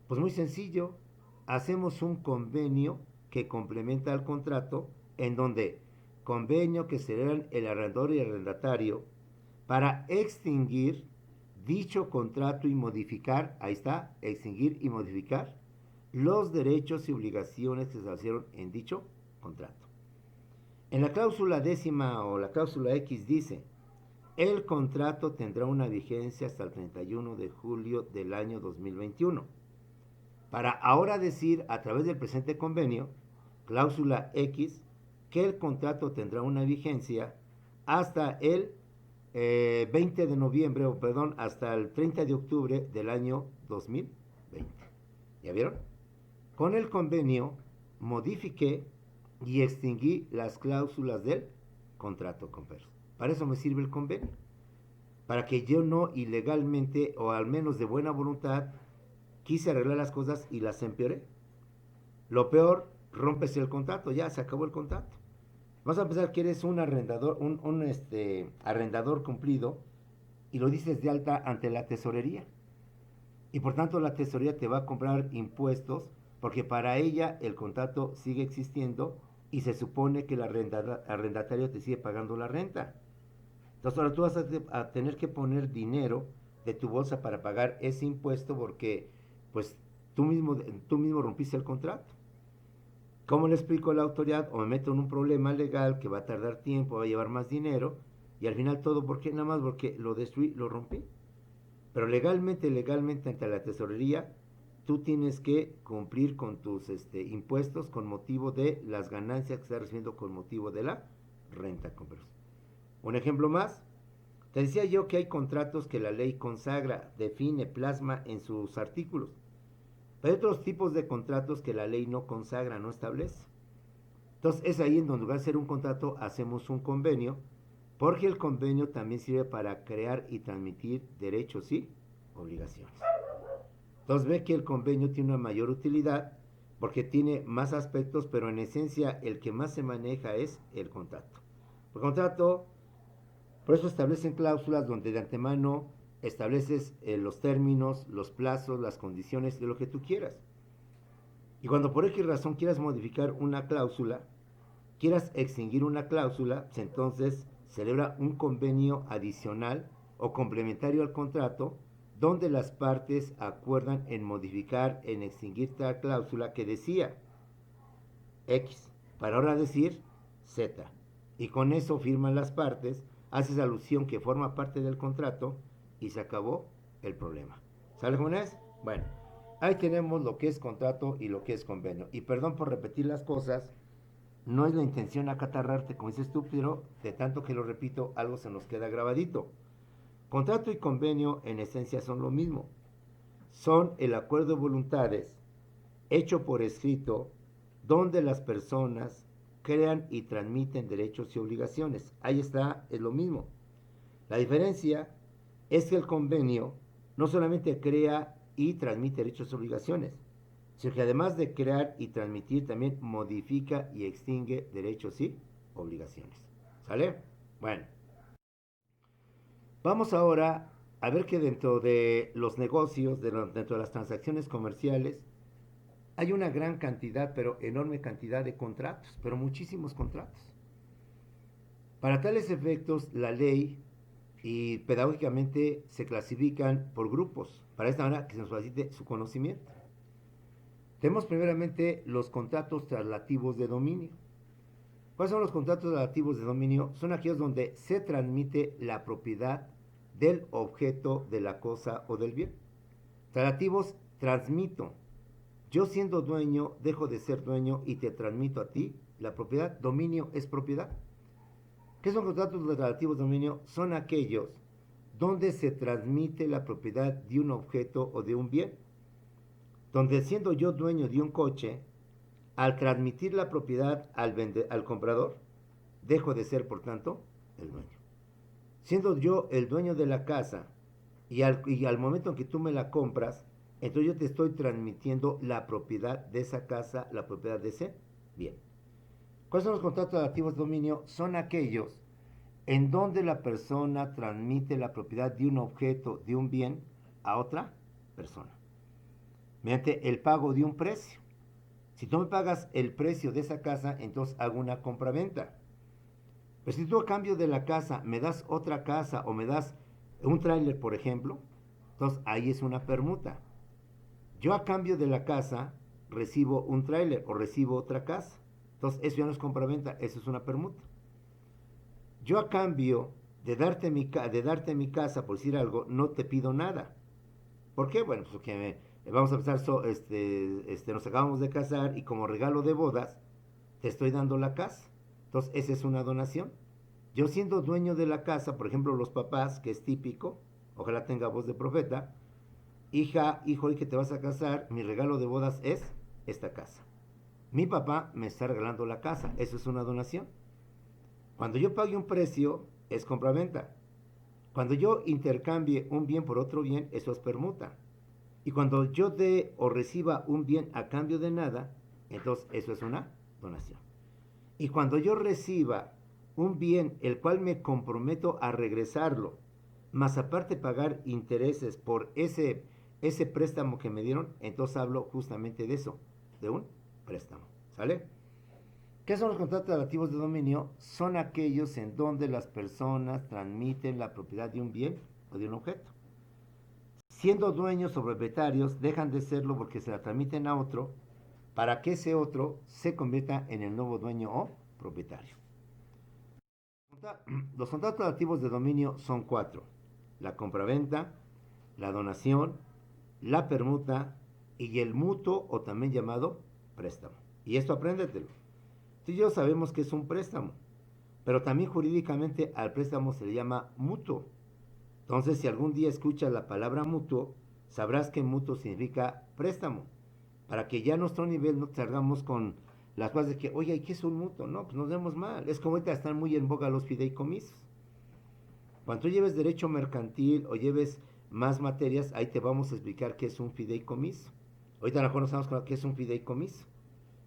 Pues muy sencillo, hacemos un convenio que complementa al contrato, en donde convenio que celebran el arrendador y el arrendatario para extinguir dicho contrato y modificar, ahí está, extinguir y modificar los derechos y obligaciones que se establecieron en dicho contrato. En la cláusula décima o la cláusula X dice, el contrato tendrá una vigencia hasta el 31 de julio del año 2021. Para ahora decir a través del presente convenio, cláusula X, que el contrato tendrá una vigencia hasta el 20 de noviembre, o perdón, hasta el 30 de octubre del año 2020. ¿Ya vieron? Con el convenio modifiqué y extinguí las cláusulas del contrato converso. Para eso me sirve el convenio. Para que yo no ilegalmente, o al menos de buena voluntad, quise arreglar las cosas y las empeoré. Lo peor, rompes el contrato, ya se acabó el contrato. Vamos a pensar que eres un arrendador, arrendador cumplido y lo dices de alta ante la tesorería. Y por tanto la tesorería te va a cobrar impuestos porque para ella el contrato sigue existiendo y se supone que el arrendatario te sigue pagando la renta. Entonces ahora tú vas a tener que poner dinero de tu bolsa para pagar ese impuesto porque pues tú mismo rompiste el contrato. ¿Cómo le explico a la autoridad? O me meto en un problema legal que va a tardar tiempo, va a llevar más dinero y al final todo, ¿por qué? Nada más porque lo destruí, lo rompí. Pero legalmente ante la tesorería, tú tienes que cumplir con tus impuestos con motivo de las ganancias que estás recibiendo con motivo de la renta conversa. Un ejemplo más, te decía yo que hay contratos que la ley consagra, define, plasma en sus artículos. Pero hay otros tipos de contratos que la ley no consagra, no establece. Entonces es ahí en donde, en lugar de hacer un contrato, hacemos un convenio, porque el convenio también sirve para crear y transmitir derechos y obligaciones. Entonces ve que el convenio tiene una mayor utilidad porque tiene más aspectos, pero en esencia el que más se maneja es el contrato. El contrato, por eso establecen cláusulas donde de antemano estableces los términos, los plazos, las condiciones de lo que tú quieras. Y cuando por X razón quieras modificar una cláusula, quieras extinguir una cláusula, pues entonces celebra un convenio adicional o complementario al contrato donde las partes acuerdan en modificar, en extinguir tal cláusula que decía X, para ahora decir Z. Y con eso firman las partes, haces alusión que forma parte del contrato y se acabó el problema. ¿Sabes cómo es? Bueno, ahí tenemos lo que es contrato y lo que es convenio. Y perdón por repetir las cosas, no es la intención acatarrarte como dices tú, pero de tanto que lo repito, algo se nos queda grabadito. Contrato y convenio en esencia son lo mismo. Son el acuerdo de voluntades hecho por escrito donde las personas crean y transmiten derechos y obligaciones. Ahí está, es lo mismo. La diferencia es que el convenio no solamente crea y transmite derechos y obligaciones, sino que además de crear y transmitir también modifica y extingue derechos y obligaciones. ¿Sale? Bueno. Vamos ahora a ver que dentro de los negocios, dentro de las transacciones comerciales, hay una gran cantidad, pero enorme cantidad de contratos, pero muchísimos contratos. Para tales efectos, la ley y pedagógicamente se clasifican por grupos, para esta manera que se nos facilite su conocimiento. Tenemos primeramente los contratos traslativos de dominio. ¿Cuáles son los contratos relativos de dominio? Son aquellos donde se transmite la propiedad del objeto, de la cosa o del bien. Traslativos, transmito. Yo siendo dueño, dejo de ser dueño y te transmito a ti la propiedad. Dominio es propiedad. ¿Qué son contratos relativos de dominio? Son aquellos donde se transmite la propiedad de un objeto o de un bien. Donde siendo yo dueño de un coche, al transmitir la propiedad al comprador, dejo de ser, por tanto, el dueño. Siendo yo el dueño de la casa y al momento en que tú me la compras, entonces yo te estoy transmitiendo la propiedad de esa casa, la propiedad de ese bien. ¿Cuáles son los contratos relativos de dominio? Son aquellos en donde la persona transmite la propiedad de un objeto, de un bien, a otra persona, mediante el pago de un precio. Si tú me pagas el precio de esa casa, entonces hago una compraventa. Pero si tú a cambio de la casa me das otra casa o me das un tráiler, por ejemplo, Entonces ahí es una permuta. Yo a cambio de la casa recibo un tráiler o recibo otra casa. Entonces eso ya no es compraventa, eso es una permuta. Yo a cambio de darte mi casa, por decir algo, no te pido nada. ¿Por qué? Bueno, pues porque vamos a empezar, nos acabamos de casar y como regalo de bodas te estoy dando la casa. Entonces esa es una donación. Yo siendo dueño de la casa, por ejemplo los papás, que es típico, ojalá tenga voz de profeta, hija, hijo, y que te vas a casar, mi regalo de bodas es esta casa. Mi papá me está regalando la casa, eso es una donación. Cuando yo pague un precio, es compraventa. Cuando yo intercambie un bien por otro bien, eso es permuta. Y cuando yo dé o reciba un bien a cambio de nada, entonces eso es una donación. Y cuando yo reciba un bien el cual me comprometo a regresarlo, más aparte pagar intereses por ese préstamo que me dieron, entonces hablo justamente de eso, de un préstamo. ¿Sale? ¿Qué son los contratos relativos de dominio? Son aquellos en donde las personas transmiten la propiedad de un bien o de un objeto. Siendo dueños o propietarios, dejan de serlo porque se la transmiten a otro para que ese otro se convierta en el nuevo dueño o propietario. Los contratos relativos de dominio son 4: la compraventa, la donación, la permuta y el mutuo o también llamado préstamo. Y esto apréndetelo. Tú y yo sabemos que es un préstamo, pero también jurídicamente al préstamo se le llama mutuo. Entonces, si algún día escuchas la palabra mutuo, sabrás que mutuo significa préstamo, para que ya a nuestro nivel no salgamos con las cosas de que, oye, ¿qué es un mutuo? No, pues nos vemos mal. Es como ahorita están muy en boga los fideicomisos. Cuando tú lleves derecho mercantil o lleves más materias, ahí te vamos a explicar qué es un fideicomiso. Ahorita a lo mejor no sabemos qué es un fideicomiso.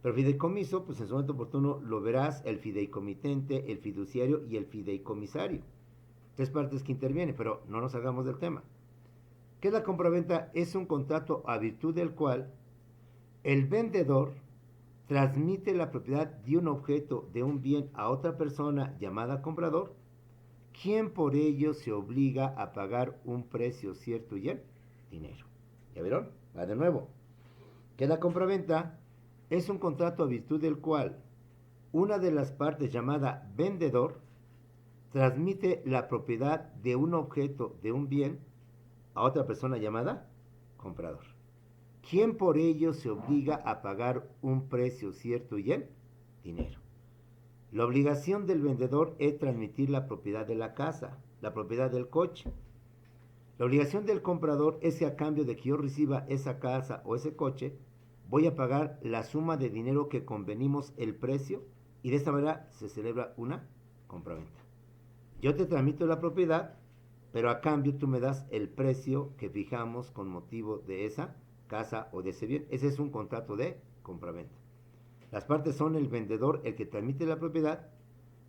Pero fideicomiso, pues en su momento oportuno lo verás, el fideicomitente, el fiduciario y el fideicomisario. 3 partes que intervienen, pero no nos hagamos del tema. ¿Qué es la compraventa? Es un contrato a virtud del cual el vendedor transmite la propiedad de un objeto, de un bien a otra persona llamada comprador, quien por ello se obliga a pagar un precio cierto y el dinero. ¿Ya vieron? Va de nuevo. ¿Qué es la compraventa? Es un contrato a virtud del cual una de las partes llamada vendedor transmite la propiedad de un objeto, de un bien, a otra persona llamada comprador, quien por ello se obliga a pagar un precio cierto y el dinero. La obligación del vendedor es transmitir la propiedad de la casa, la propiedad del coche. La obligación del comprador es que a cambio de que yo reciba esa casa o ese coche, voy a pagar la suma de dinero que convenimos el precio y de esta manera se celebra una compraventa. Yo te transmito la propiedad, pero a cambio tú me das el precio que fijamos con motivo de esa casa o de ese bien. Ese es un contrato de compraventa. Las partes son el vendedor el que transmite la propiedad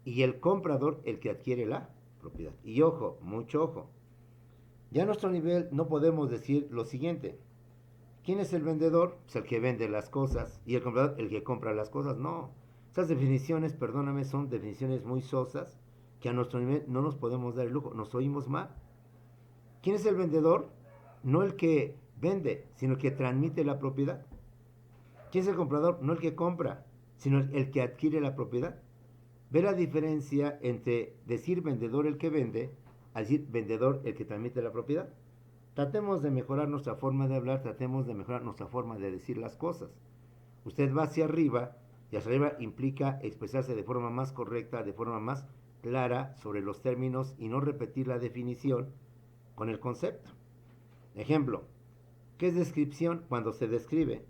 y el comprador el que adquiere la propiedad. Y ojo, mucho ojo. Ya a nuestro nivel no podemos decir lo siguiente. ¿Quién es el vendedor? Pues el que vende las cosas. ¿Y el comprador? El que compra las cosas. No. Esas definiciones, perdóname, son definiciones muy sosas que a nuestro nivel no nos podemos dar el lujo. Nos oímos mal. ¿Quién es el vendedor? No el que vende, sino el que transmite la propiedad. ¿Quién es el comprador? No el que compra, sino el que adquiere la propiedad. Ve la diferencia entre decir vendedor el que vende a decir vendedor el que transmite la propiedad. Tratemos de mejorar nuestra forma de hablar, tratemos de mejorar nuestra forma de decir las cosas. Usted va hacia arriba y hacia arriba implica expresarse de forma más correcta, de forma más clara sobre los términos y no repetir la definición con el concepto. Ejemplo, ¿qué es descripción? Cuando se describe.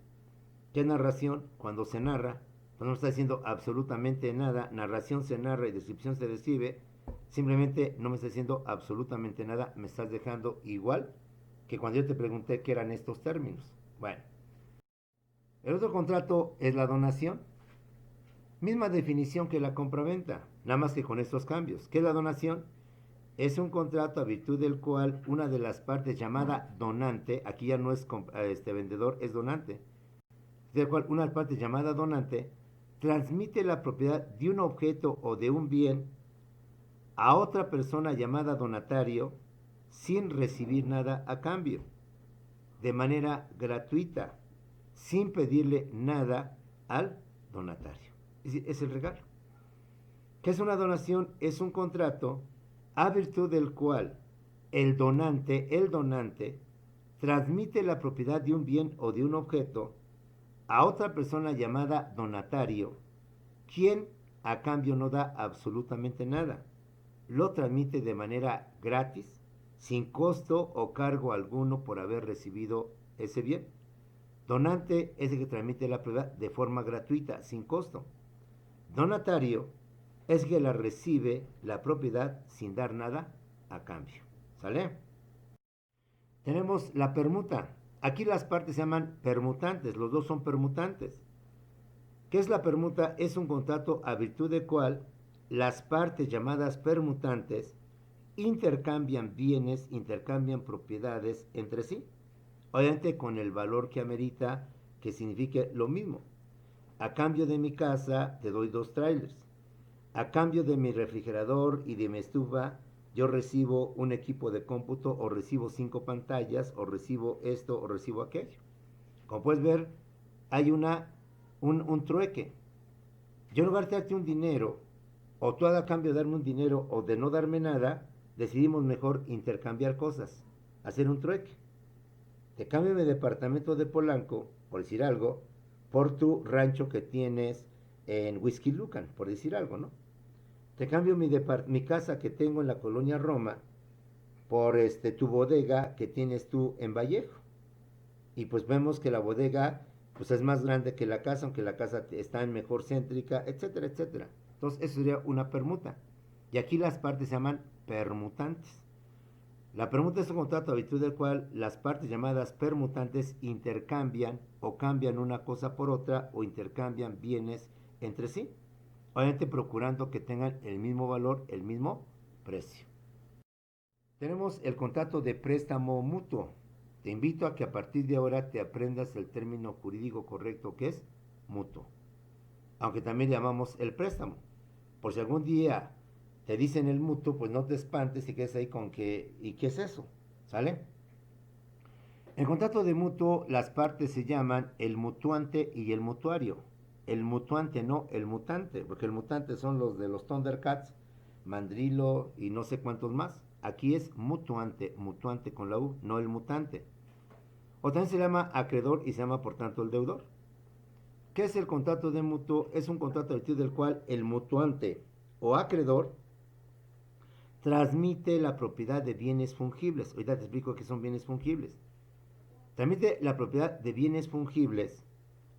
¿Qué es narración? Cuando se narra. Pues no está diciendo absolutamente nada. Narración se narra y descripción se describe. Simplemente no me está diciendo absolutamente nada. Me estás dejando igual que cuando yo te pregunté qué eran estos términos. Bueno, el otro contrato es la donación. Misma definición que la compraventa, nada más que con estos cambios. ¿Qué es la donación? Es un contrato a virtud del cual una de las partes llamada donante, aquí ya no es vendedor, es donante, del cual una parte llamada donante transmite la propiedad de un objeto o de un bien a otra persona llamada donatario, sin recibir nada a cambio, de manera gratuita, sin pedirle nada al donatario. Es el regalo. ¿Qué es una donación? Es un contrato a virtud del cual el donante transmite la propiedad de un bien o de un objeto a otra persona llamada donatario, quien a cambio no da absolutamente nada. Lo transmite de manera gratis, sin costo o cargo alguno por haber recibido ese bien. Donante es el que transmite la propiedad de forma gratuita, sin costo. Donatario es que la recibe la propiedad sin dar nada a cambio. ¿Sale? Tenemos la permuta. Aquí las partes se llaman permutantes, los dos son permutantes. ¿Qué es la permuta? Es un contrato a virtud del cual las partes llamadas permutantes intercambian bienes, intercambian propiedades entre sí. Obviamente con el valor que amerita, que signifique lo mismo. A cambio de mi casa te doy 2 trailers. A cambio de mi refrigerador y de mi estufa, yo recibo un equipo de cómputo, o recibo 5 pantallas, o recibo esto, o recibo aquello. Como puedes ver, hay un trueque. Yo en lugar de darte un dinero, o tú a cambio de darme un dinero, o de no darme nada, decidimos mejor intercambiar cosas, hacer un trueque. Te cambio mi departamento de Polanco, por decir algo, por tu rancho que tienes en Whisky Lucan, por decir algo, ¿no? Te cambio mi casa que tengo en la colonia Roma por tu bodega que tienes tú en Vallejo. Y pues vemos que la bodega pues es más grande que la casa, aunque la casa está en mejor céntrica, etcétera, etcétera. Entonces eso sería una permuta. Y aquí las partes se llaman permutantes. La permuta es un contrato a virtud del cual las partes llamadas permutantes intercambian o cambian una cosa por otra o intercambian bienes entre sí, obviamente procurando que tengan el mismo valor, el mismo precio. Tenemos el contrato de préstamo mutuo. Te invito a que a partir de ahora te aprendas el término jurídico correcto que es mutuo, aunque también llamamos el préstamo. Por si algún día te dicen el mutuo, pues no te espantes y quedes ahí con que, ¿y qué es eso? ¿Sale? En contrato de mutuo, las partes se llaman el mutuante y el mutuario. El mutuante, no el mutante, porque el mutante son los de los Thundercats, Mandrilo y no sé cuántos más. Aquí es mutuante, mutuante con la U, no el mutante. O también se llama acreedor y se llama por tanto el deudor. ¿Qué es el contrato de mutuo? Es un contrato a partir del cual el mutuante o acreedor transmite la propiedad de bienes fungibles. Ahorita te explico qué son bienes fungibles. Transmite la propiedad de bienes fungibles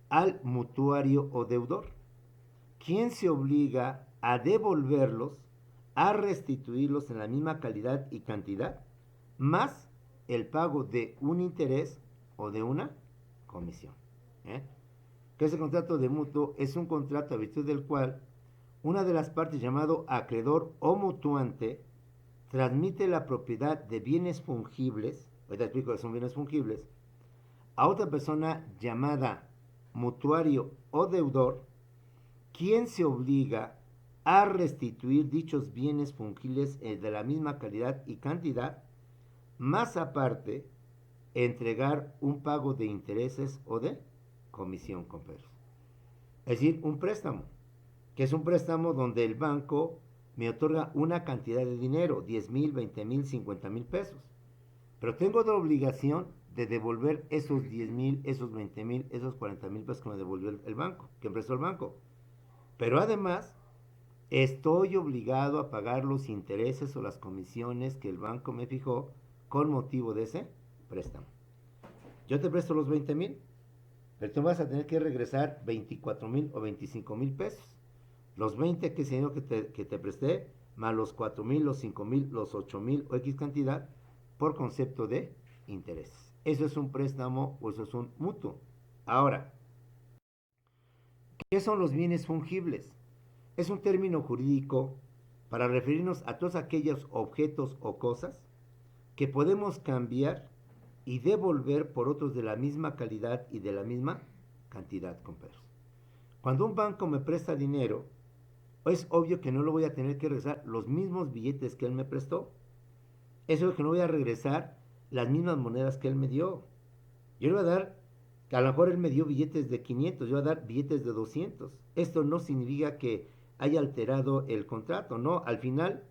al mutuario o deudor, quien se obliga a devolverlos, a restituirlos en la misma calidad y cantidad, más el pago de un interés o de una comisión. Que ese contrato de mutuo es un contrato a virtud del cual una de las partes, llamado acreedor o mutuante, transmite la propiedad de bienes fungibles, ahorita explico que son bienes fungibles, a otra persona llamada mutuario o deudor, quien se obliga a restituir dichos bienes fungibles de la misma calidad y cantidad, más aparte, entregar un pago de intereses o de comisión, compañeros. Es decir, un préstamo, que es un préstamo donde el banco me otorga una cantidad de dinero, 10,000, 20,000, 50,000 pesos. Pero tengo la obligación de devolver esos 10,000, esos 20,000, esos 40,000 pesos que me devolvió el banco, que me prestó el banco. Pero además, estoy obligado a pagar los intereses o las comisiones que el banco me fijó con motivo de ese préstamo. Yo te presto los 20,000, pero tú vas a tener que regresar 24,000 o 25,000 pesos. Los 20 que te presté, más los 4,000, los 5,000, los 8,000 o X cantidad, por concepto de intereses. Eso es un préstamo o eso es un mutuo. Ahora, ¿qué son los bienes fungibles? Es un término jurídico para referirnos a todos aquellos objetos o cosas que podemos cambiar y devolver por otros de la misma calidad y de la misma cantidad, compañeros. Cuando un banco me presta dinero, es obvio que no lo voy a tener que regresar los mismos billetes que él me prestó. Eso es que no voy a regresar las mismas monedas que él me dio. Yo le voy a dar, a lo mejor él me dio billetes de 500, yo voy a dar billetes de 200. Esto no significa que haya alterado el contrato, no. Al final,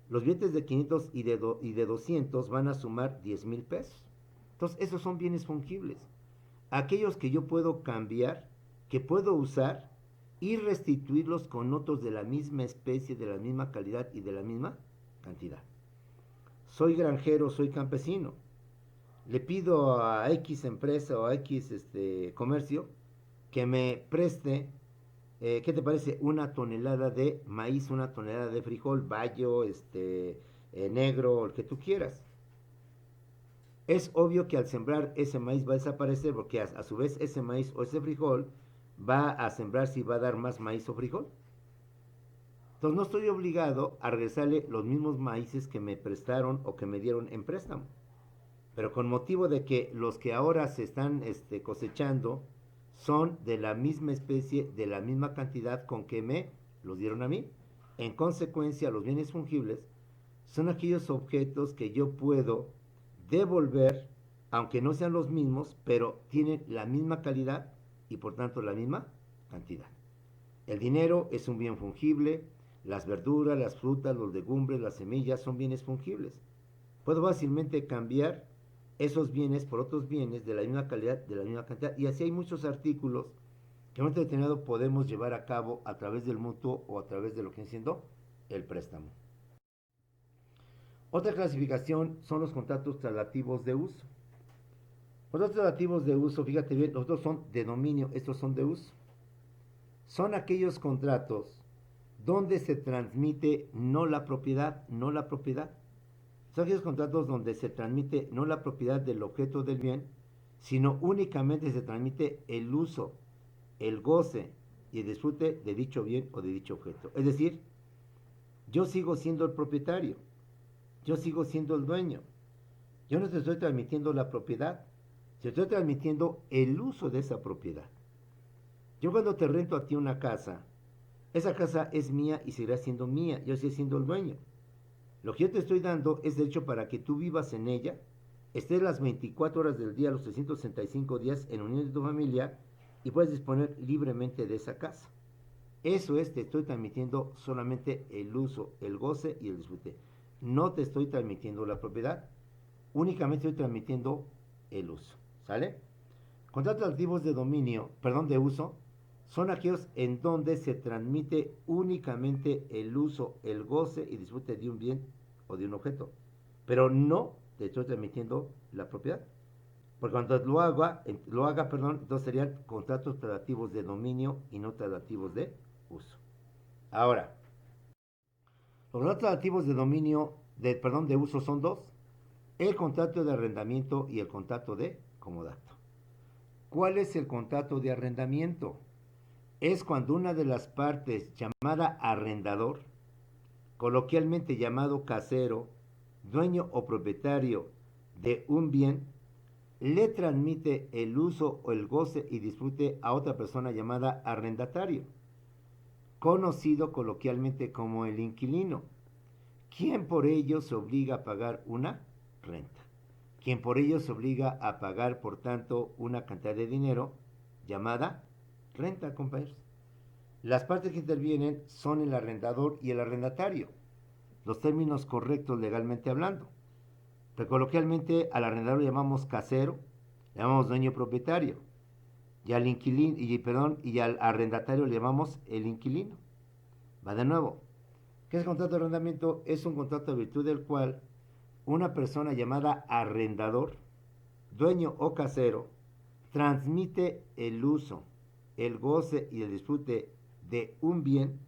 los billetes de 500 y de 200 van a sumar 10,000 pesos. Entonces, esos son bienes fungibles. Aquellos que yo puedo cambiar, que puedo usar y restituirlos con otros de la misma especie, de la misma calidad y de la misma cantidad. Soy granjero, soy campesino. Le pido a X empresa o a X comercio que me preste, ¿qué te parece? Una tonelada de maíz, una tonelada de frijol, bayo, negro, el que tú quieras. Es obvio que al sembrar ese maíz va a desaparecer porque a su vez ese maíz o ese frijol va a sembrar si va a dar más maíz o frijol. Entonces no estoy obligado a regresarle los mismos maíces que me prestaron o que me dieron en préstamo. Pero con motivo de que los que ahora se están cosechando son de la misma especie, de la misma cantidad con que me los dieron a mí. En consecuencia, los bienes fungibles son aquellos objetos que yo puedo devolver, aunque no sean los mismos, pero tienen la misma calidad y por tanto la misma cantidad. El dinero es un bien fungible, las verduras, las frutas, los legumbres, las semillas son bienes fungibles. Puedo fácilmente cambiar esos bienes por otros bienes de la misma calidad, de la misma cantidad, y así hay muchos artículos que en un momento determinado podemos llevar a cabo a través del mutuo o a través de lo que viene siendo el préstamo. Otra clasificación son los contratos traslativos de uso. Los traslativos de uso, fíjate bien, los dos son de dominio, estos son de uso. Son aquellos contratos donde se transmite no la propiedad, no la propiedad. Son aquellos contratos donde se transmite no la propiedad del objeto del bien, sino únicamente se transmite el uso, el goce y el disfrute de dicho bien o de dicho objeto. Es decir, yo sigo siendo el propietario, yo sigo siendo el dueño. Yo no te estoy transmitiendo la propiedad, te estoy transmitiendo el uso de esa propiedad. Yo cuando te rento a ti una casa, esa casa es mía y seguirá siendo mía, yo sigo siendo el dueño. Lo que yo te estoy dando es de hecho para que tú vivas en ella, estés las 24 horas del día, los 365 días en unión de tu familia y puedes disponer libremente de esa casa. Eso es, te estoy transmitiendo solamente el uso, el goce y el disfrute. No te estoy transmitiendo la propiedad, únicamente estoy transmitiendo el uso. ¿Sale? Contratos activos de dominio, perdón, de uso, son aquellos en donde se transmite únicamente el uso, el goce y disfrute de un bien o de un objeto, pero no te estoy transmitiendo la propiedad. Porque cuando lo haga, perdón, entonces serían contratos traslativos de dominio y no traslativos de uso. Ahora, los contratos traslativos de dominio, de uso son dos: el contrato de arrendamiento y el contrato de comodato. ¿Cuál es el contrato de arrendamiento? Es cuando una de las partes, llamada arrendador, coloquialmente llamado casero, dueño o propietario de un bien, le transmite el uso o el goce y disfrute a otra persona llamada arrendatario, conocido coloquialmente como el inquilino, quien por ello se obliga a pagar una renta, quien por ello se obliga a pagar, por tanto, una cantidad de dinero llamada renta, compañeros. Las partes que intervienen son el arrendador y el arrendatario, los términos correctos legalmente hablando. Pero coloquialmente al arrendador le llamamos casero, le llamamos dueño propietario, y al inquilino, y al arrendatario le llamamos el inquilino. Va de nuevo. ¿Qué es el contrato de arrendamiento? Es un contrato en virtud del cual una persona llamada arrendador, dueño o casero, transmite el uso, el goce y el disfrute de un bien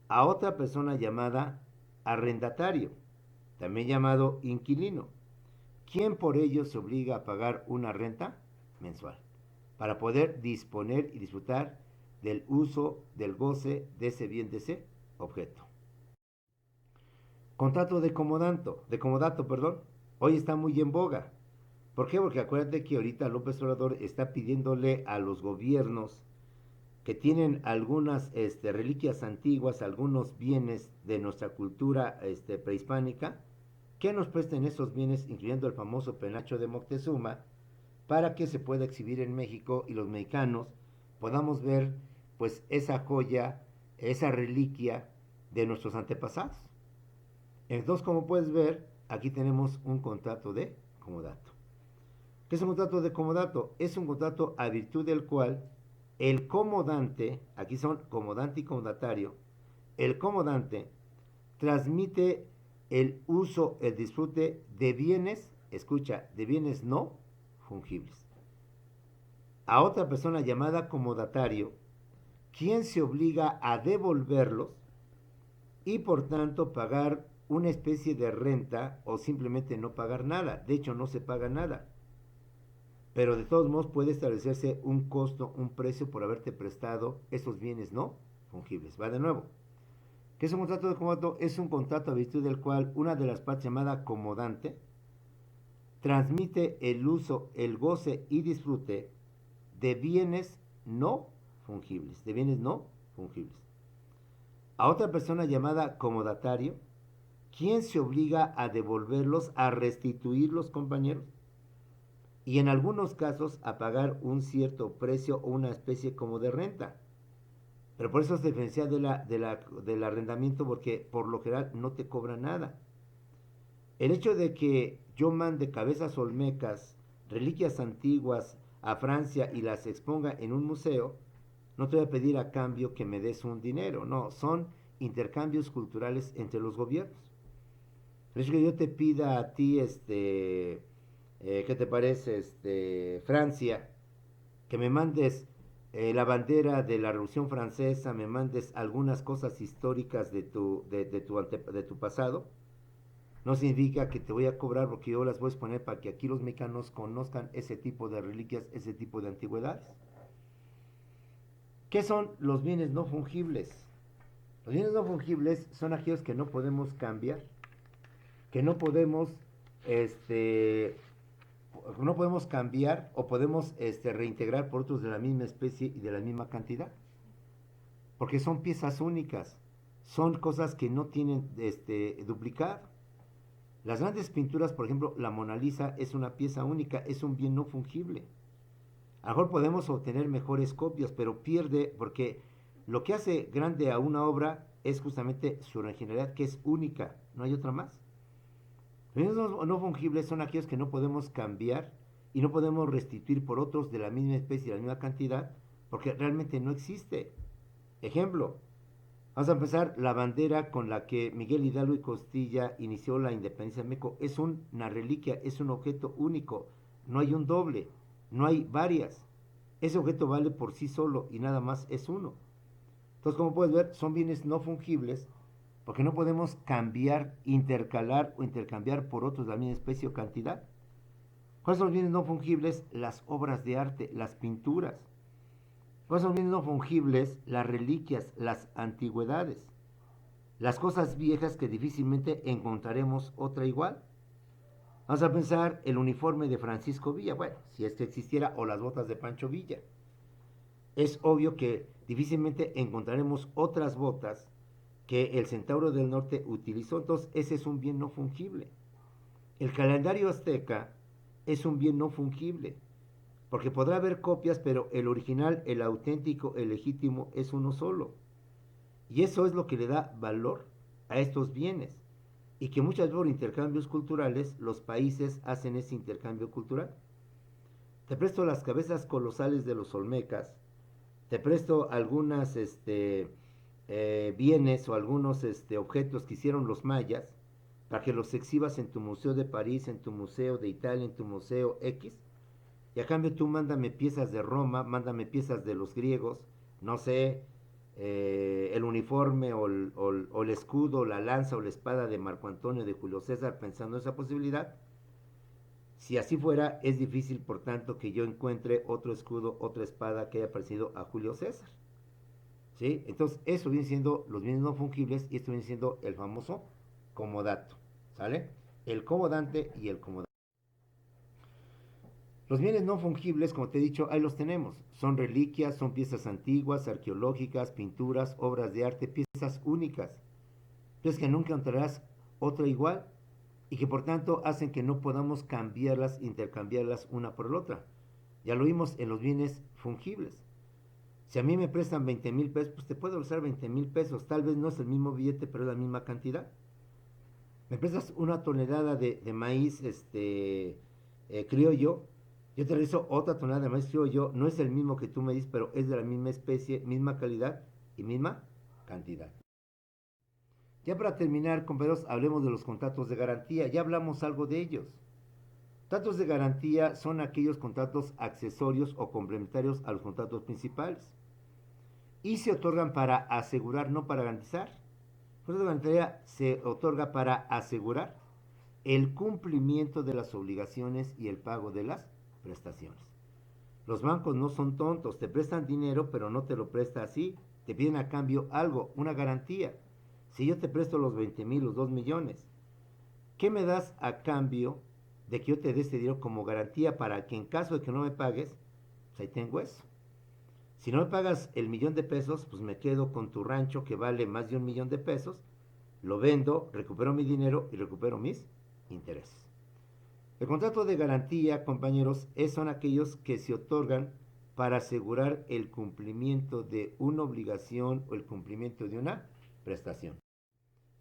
a otra persona llamada arrendatario, también llamado inquilino, quien por ello se obliga a pagar una renta mensual para poder disponer y disfrutar del uso, del goce de ese bien, de ese objeto. Contrato de comodato, perdón, hoy está muy en boga. ¿Por qué? Porque acuérdate que ahorita López Obrador está pidiéndole a los gobiernos que tienen algunas reliquias antiguas, algunos bienes de nuestra cultura prehispánica, que nos presten esos bienes, incluyendo el famoso penacho de Moctezuma, para que se pueda exhibir en México y los mexicanos podamos ver pues esa joya, esa reliquia de nuestros antepasados. Entonces, como puedes ver, aquí tenemos un contrato de comodato. ¿Qué es un contrato de comodato? Es un contrato a virtud del cual el comodante, aquí son comodante y comodatario, el comodante transmite el uso, el disfrute de bienes, escucha, de bienes no fungibles, a otra persona llamada comodatario, quien se obliga a devolverlos y por tanto pagar una especie de renta o simplemente no pagar nada. De hecho, no se paga nada. Pero de todos modos puede establecerse un costo, un precio por haberte prestado esos bienes no fungibles. Va de nuevo. ¿Qué es un contrato de comodato? Es un contrato a virtud del cual una de las partes llamada comodante transmite el uso, el goce y disfrute de bienes no fungibles, de bienes no fungibles, a otra persona llamada comodatario, quien se obliga a devolverlos, a restituirlos, compañeros, y en algunos casos a pagar un cierto precio o una especie como de renta. Pero por eso se diferencia del arrendamiento, porque por lo general no te cobra nada. El hecho de que yo mande cabezas olmecas, reliquias antiguas a Francia y las exponga en un museo, no te voy a pedir a cambio que me des un dinero, no, son intercambios culturales entre los gobiernos. El hecho que yo te pida a ti, ¿qué te parece, Francia, que me mandes la bandera de la Revolución Francesa, me mandes algunas cosas históricas de tu pasado, no significa que te voy a cobrar, porque yo las voy a exponer para que aquí los mexicanos conozcan ese tipo de reliquias, ese tipo de antigüedades. ¿Qué son los bienes no fungibles? Los bienes no fungibles son aquellos que no podemos cambiar, que no podemos cambiar o podemos reintegrar por otros de la misma especie y de la misma cantidad, porque son piezas únicas, son cosas que no tienen duplicado. Las grandes pinturas, por ejemplo, la Mona Lisa es una pieza única, es un bien no fungible. A lo mejor podemos obtener mejores copias, pero pierde, porque lo que hace grande a una obra es justamente su originalidad, que es única, no hay otra más. Los bienes no fungibles son aquellos que no podemos cambiar y no podemos restituir por otros de la misma especie y la misma cantidad, porque realmente no existe. Ejemplo, vamos a empezar, la bandera con la que Miguel Hidalgo y Costilla inició la independencia de México es una reliquia, es un objeto único, no hay un doble, no hay varias. Ese objeto vale por sí solo y nada más es uno. Entonces, como puedes ver, son bienes no fungibles porque no podemos cambiar, intercalar o intercambiar por otros de la misma especie o cantidad. ¿Cuáles son los bienes no fungibles? Las obras de arte, las pinturas. ¿Cuáles son los bienes no fungibles? Las reliquias, las antigüedades, las cosas viejas que difícilmente encontraremos otra igual. Vamos a pensar el uniforme de Francisco Villa, bueno, si es que existiera, o las botas de Pancho Villa. Es obvio que difícilmente encontraremos otras botas que el Centauro del Norte utilizó, entonces ese es un bien no fungible. El calendario azteca es un bien no fungible, porque podrá haber copias, pero el original, el auténtico, el legítimo es uno solo. Y eso es lo que le da valor a estos bienes. Y que muchas veces por intercambios culturales, los países hacen ese intercambio cultural. Te presto las cabezas colosales de los olmecas, te presto algunas bienes o algunos objetos que hicieron los mayas para que los exhibas en tu museo de París, en tu museo de Italia, en tu museo X, y a cambio tú mándame piezas de Roma, mándame piezas de los griegos, no sé, el uniforme o el escudo, la lanza o la espada de Marco Antonio, de Julio César, pensando en esa posibilidad. Si así fuera, es difícil, por tanto, que yo encuentre otro escudo, otra espada que haya parecido a Julio César. ¿Sí? Entonces, eso viene siendo los bienes no fungibles y esto viene siendo el famoso comodato. ¿Sale? El comodante y el comodante. Los bienes no fungibles, como te he dicho, ahí los tenemos. Son reliquias, son piezas antiguas, arqueológicas, pinturas, obras de arte, piezas únicas. Piezas que nunca encontrarás otra igual. y que por tanto hacen que no podamos cambiarlas, intercambiarlas una por la otra. Ya lo vimos en los bienes fungibles. Si a mí me prestan 20,000 pesos, pues te puedo usar 20,000 pesos. Tal vez no es el mismo billete, pero es la misma cantidad. Me prestas una tonelada de maíz criollo, yo te realizo otra tonelada de maíz criollo, no es el mismo que tú me dices, pero es de la misma especie, misma calidad y misma cantidad. Ya para terminar, compañeros, hablemos de los contratos de garantía. Ya hablamos algo de ellos. Contratos de garantía son aquellos contratos accesorios o complementarios a los contratos principales y se otorgan para asegurar, no para garantizar. El contrato de garantía se otorga para asegurar el cumplimiento de las obligaciones y el pago de las prestaciones. Los bancos no son tontos, te prestan dinero, pero no te lo presta así, te piden a cambio algo, una garantía. Si yo te presto los 20,000, los 2 millones, ¿qué me das a cambio de que yo te dé este dinero como garantía para que en caso de que no me pagues, pues ahí tengo eso? Si no me pagas el 1,000,000 de pesos, pues me quedo con tu rancho que vale más de 1,000,000 de pesos, lo vendo, recupero mi dinero y recupero mis intereses. El contrato de garantía, compañeros, son aquellos que se otorgan para asegurar el cumplimiento de una obligación o el cumplimiento de una prestación.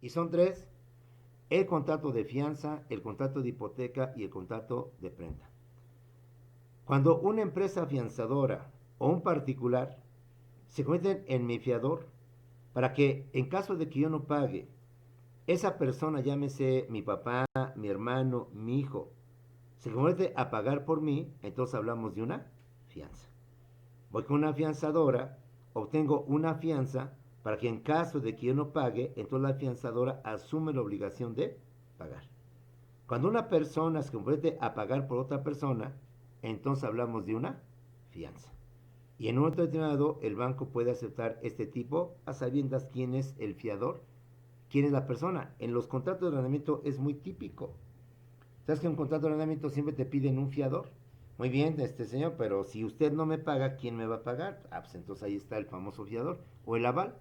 Y son tres: el contrato de fianza, el contrato de hipoteca y el contrato de prenda. Cuando una empresa afianzadora o un particular se convierten en mi fiador, para que en caso de que yo no pague, esa persona, llámese mi papá, mi hermano, mi hijo, se convierte a pagar por mí, entonces hablamos de una fianza. Voy con una fianzadora, obtengo una fianza para que en caso de que yo no pague, entonces la fianzadora asume la obligación de pagar. Cuando una persona se convierte a pagar por otra persona, entonces hablamos de una fianza. Y en un momento determinado, el banco puede aceptar este tipo a sabiendas quién es el fiador, quién es la persona. En los contratos de arrendamiento es muy típico. ¿Sabes que en un contrato de arrendamiento siempre te piden un fiador? Muy bien, señor, pero si usted no me paga, ¿quién me va a pagar? Ah, pues entonces ahí está el famoso fiador o el aval.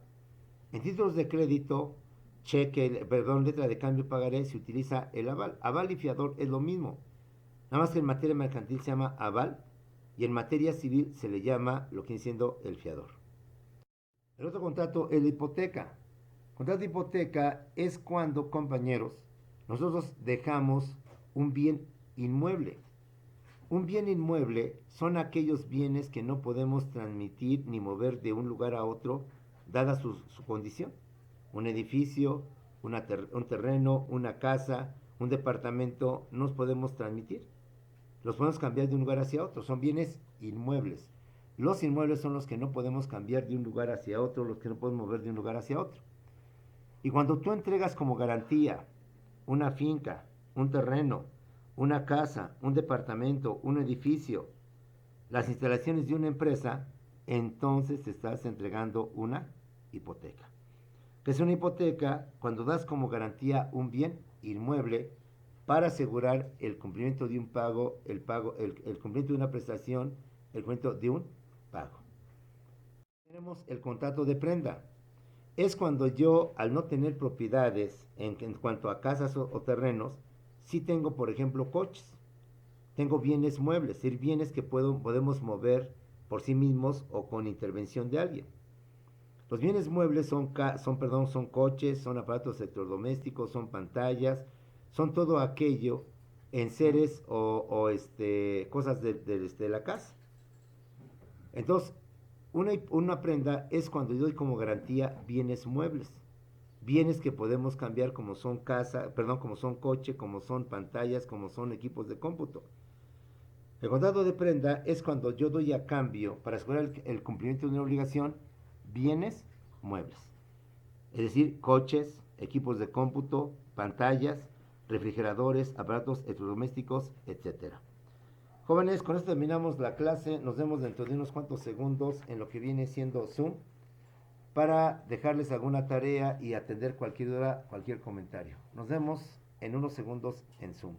En títulos de crédito, cheque, perdón, letra de cambio, pagaré, se utiliza el aval. Aval y fiador es lo mismo. Nada más que en materia mercantil se llama aval y en materia civil se le llama lo que viene siendo el fiador. El otro contrato es la hipoteca. Contrato de hipoteca es cuando, compañeros, nosotros dejamos un bien inmueble. Un bien inmueble son aquellos bienes que no podemos transmitir ni mover de un lugar a otro, dada su condición. Un edificio, un terreno, una casa, un departamento, no los podemos transmitir. Los podemos cambiar de un lugar hacia otro. Son bienes inmuebles. Los inmuebles son los que no podemos cambiar de un lugar hacia otro, los que no podemos mover de un lugar hacia otro. Y cuando tú entregas como garantía una finca, un terreno, una casa, un departamento, un edificio, las instalaciones de una empresa, entonces estás entregando una hipoteca. ¿Qué es una hipoteca? Cuando das como garantía un bien inmueble para asegurar el cumplimiento de un pago, el cumplimiento de una prestación, el cumplimiento de un pago. Tenemos el contrato de prenda. Es cuando yo, al no tener propiedades en cuanto a casas o terrenos, sí tengo, por ejemplo, coches, tengo bienes muebles, es decir, bienes que podemos mover por sí mismos o con intervención de alguien. Los bienes muebles son coches, son aparatos electrodomésticos, son pantallas, son todo aquello en seres o cosas de la casa. Entonces, una prenda es cuando yo doy como garantía bienes muebles, bienes que podemos cambiar como son como son coche, como son pantallas, como son equipos de cómputo. El contrato de prenda es cuando yo doy a cambio, para asegurar el cumplimiento de una obligación, bienes muebles. Es decir, coches, equipos de cómputo, pantallas, refrigeradores, aparatos electrodomésticos, etcétera. Jóvenes, con esto terminamos la clase. Nos vemos dentro de unos cuantos segundos en lo que viene siendo Zoom para dejarles alguna tarea y atender cualquier duda, cualquier comentario. Nos vemos en unos segundos en Zoom.